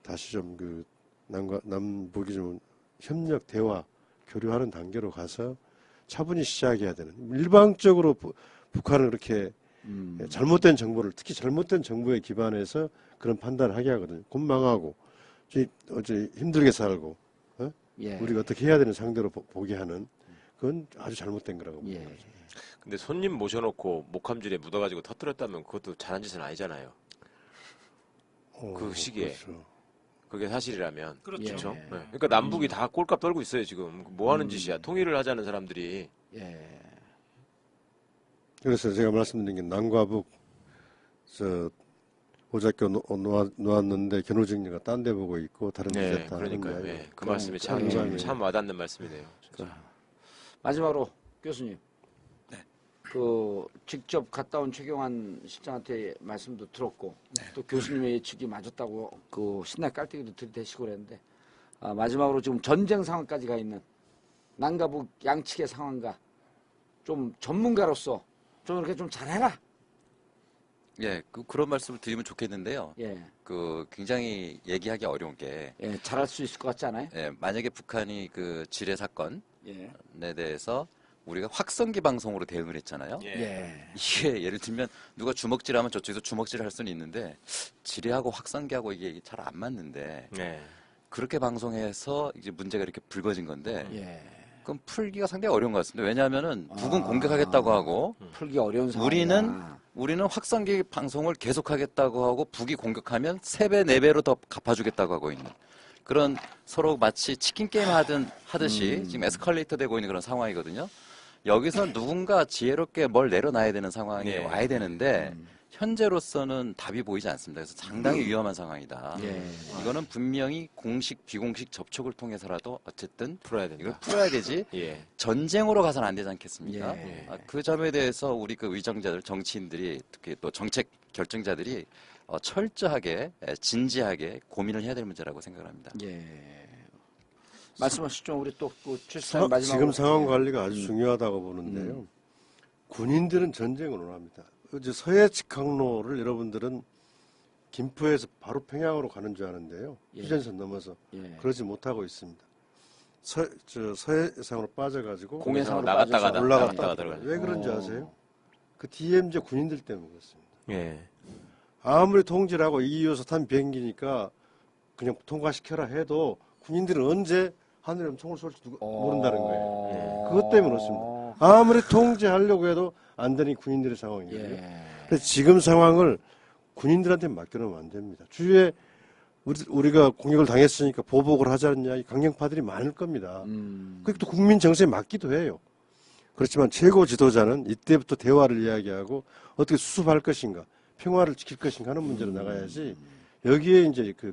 다시 좀 그 남북이 좀 협력, 대화, 교류하는 단계로 가서 차분히 시작해야 되는. 일방적으로 북한을 그렇게 잘못된 정보를 특히 잘못된 정보에 기반해서 그런 판단을 하게 하거든요. 곧 망하고 어제 힘들게 살고 예. 우리가 어떻게 해야 되는 상대로 보게 하는 그건 아주 잘못된 거라고 예. 봅니다. 근데 손님 모셔놓고 목함줄에 묻어가지고 터뜨렸다면 그것도 잘한 짓은 아니잖아요. 그 시기에. 그렇죠. 그게 사실이라면. 그렇죠. 그렇죠? 예. 네. 그러니까 남북이 다 꼴값 떨고 있어요 지금. 뭐 하는 짓이야? 통일을 하자는 사람들이. 예. 그래서 제가 말씀드린 게 남과 북 오작교 놓았는데 견우직녀가 딴 데 보고 있고 다른 데 네, 졌다 그러니까요. 하는 예, 그 말씀이 공감이에요. 참 와닿는 말씀이네요. 진짜. 마지막으로 교수님. 그 직접 갔다 온 최경환 실장한테 말씀도 들었고 또 교수님의 예측이 맞았다고 그 신나 깔때기도 들이대시고 그랬는데 마지막으로 지금 전쟁 상황까지 가 있는 남과 북 양측의 상황과 좀 전문가로서 좀 이렇게 좀 잘해라. 예, 그런 말씀을 드리면 좋겠는데요. 예, 굉장히 얘기하기 어려운 게, 예, 잘할 수 있을 것 같지 않아요? 예, 만약에 북한이 그 지뢰 사건에 예, 대해서 우리가 확성기 방송으로 대응을 했잖아요. 예. 예, 이게 예를 들면 누가 주먹질하면 저쪽에서 주먹질을 할 수는 있는데 지뢰하고 확성기하고 이게 잘 안 맞는데 네. 그렇게 방송해서 이제 문제가 이렇게 불거진 건데 예. 그럼 풀기가 상당히 어려운 것 같습니다. 왜냐하면은 북은 공격하겠다고 하고 풀기 어려운 상황이다. 우리는 확성기 방송을 계속하겠다고 하고 북이 공격하면 3배, 4배로 더 갚아주겠다고 하고 있는 그런 서로 마치 치킨 게임 하듯이 지금 에스컬레이터 되고 있는 그런 상황이거든요. 여기서 누군가 지혜롭게 뭘 내려놔야 되는 상황이 네. 와야 되는데 현재로서는 답이 보이지 않습니다. 그래서 상당히 위험한 상황이다. 예. 이거는 분명히 공식, 비공식 접촉을 통해서라도 어쨌든 풀어야 된다. 이걸 풀어야 되지. 예. 전쟁으로 가서는 안 되지 않겠습니까? 예. 그 점에 대해서 우리 그 의정자들, 정치인들이 특히 또 정책 결정자들이 철저하게, 진지하게 고민을 해야 될 문제라고 생각을 합니다. 예. 말씀하시죠. 우리 또그 출산 마지막으로. 지금 상황 관리가 아주 중요하다고 보는데요. 군인들은 전쟁을 원합니다. 어제 서해 직항로를 여러분들은 김포에서 바로 평양으로 가는 줄 아는데요. 예. 휴전선 넘어서 예. 그러지 못하고 있습니다. 서해상으로 빠져가지고 공해상으로 나갔다가 빠져서 올라갔다 들어가요. 왜 그런지 아세요? 그 DMZ 군인들 때문에 그렇습니다. 예. 아무리 통제하고 이유에서 탄 비행기니까 그냥 통과시켜라 해도 군인들은 언제 하늘에 총을 쏠지 모른다는 거예요. 그것 때문에 그렇습니다. 아무리 통제하려고 해도 안 되는 군인들의 상황이에요. 예. 그래서 지금 상황을 군인들한테 맡겨놓으면 안 됩니다. 주위에 우리가 공격을 당했으니까 보복을 하자는 이야기 강경파들이 많을 겁니다. 그게 또 국민 정서에 맞기도 해요. 그렇지만 최고 지도자는 이때부터 대화를 이야기하고 어떻게 수습할 것인가, 평화를 지킬 것인가 하는 문제로 나가야지 여기에 이제 그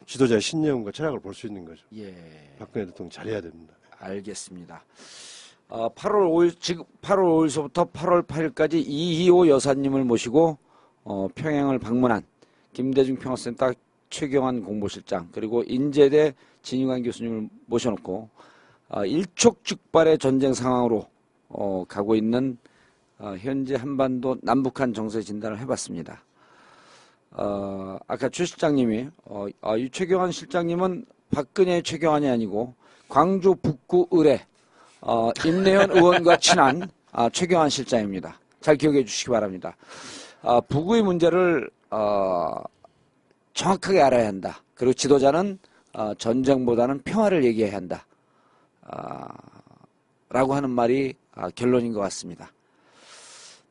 지도자의 신념과 철학을 볼 수 있는 거죠. 예. 박근혜 대통령 잘해야 됩니다. 알겠습니다. 8월 5일, 지금 8월 5일서부터 8월 8일까지 이희호 여사님을 모시고 평양을 방문한 김대중 평화센터 최경환 공보실장 그리고 인제대 진유관 교수님을 모셔놓고 일촉즉발의 전쟁 상황으로 가고 있는 현재 한반도 남북한 정세 진단을 해봤습니다. 아까 최 실장님이 이 최경환 실장님은 박근혜의 최경환이 아니고 광주 북구 의뢰 임내현 의원과 친한 최경환 실장입니다. 잘 기억해 주시기 바랍니다. 북의 문제를 정확하게 알아야 한다. 그리고 지도자는 전쟁보다는 평화를 얘기해야 한다. 라고 하는 말이 결론인 것 같습니다.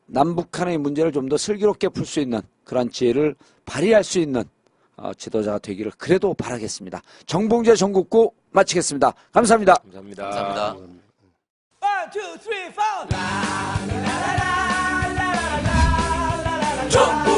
남북한의 문제를 좀 더 슬기롭게 풀 수 있는 그런 지혜를 발휘할 수 있는 지도자가 되기를 그래도 바라겠습니다. 정봉재 전국구 마치겠습니다. 감사합니다. 감사합니다. 감사합니다. 1, 2, 3, 4.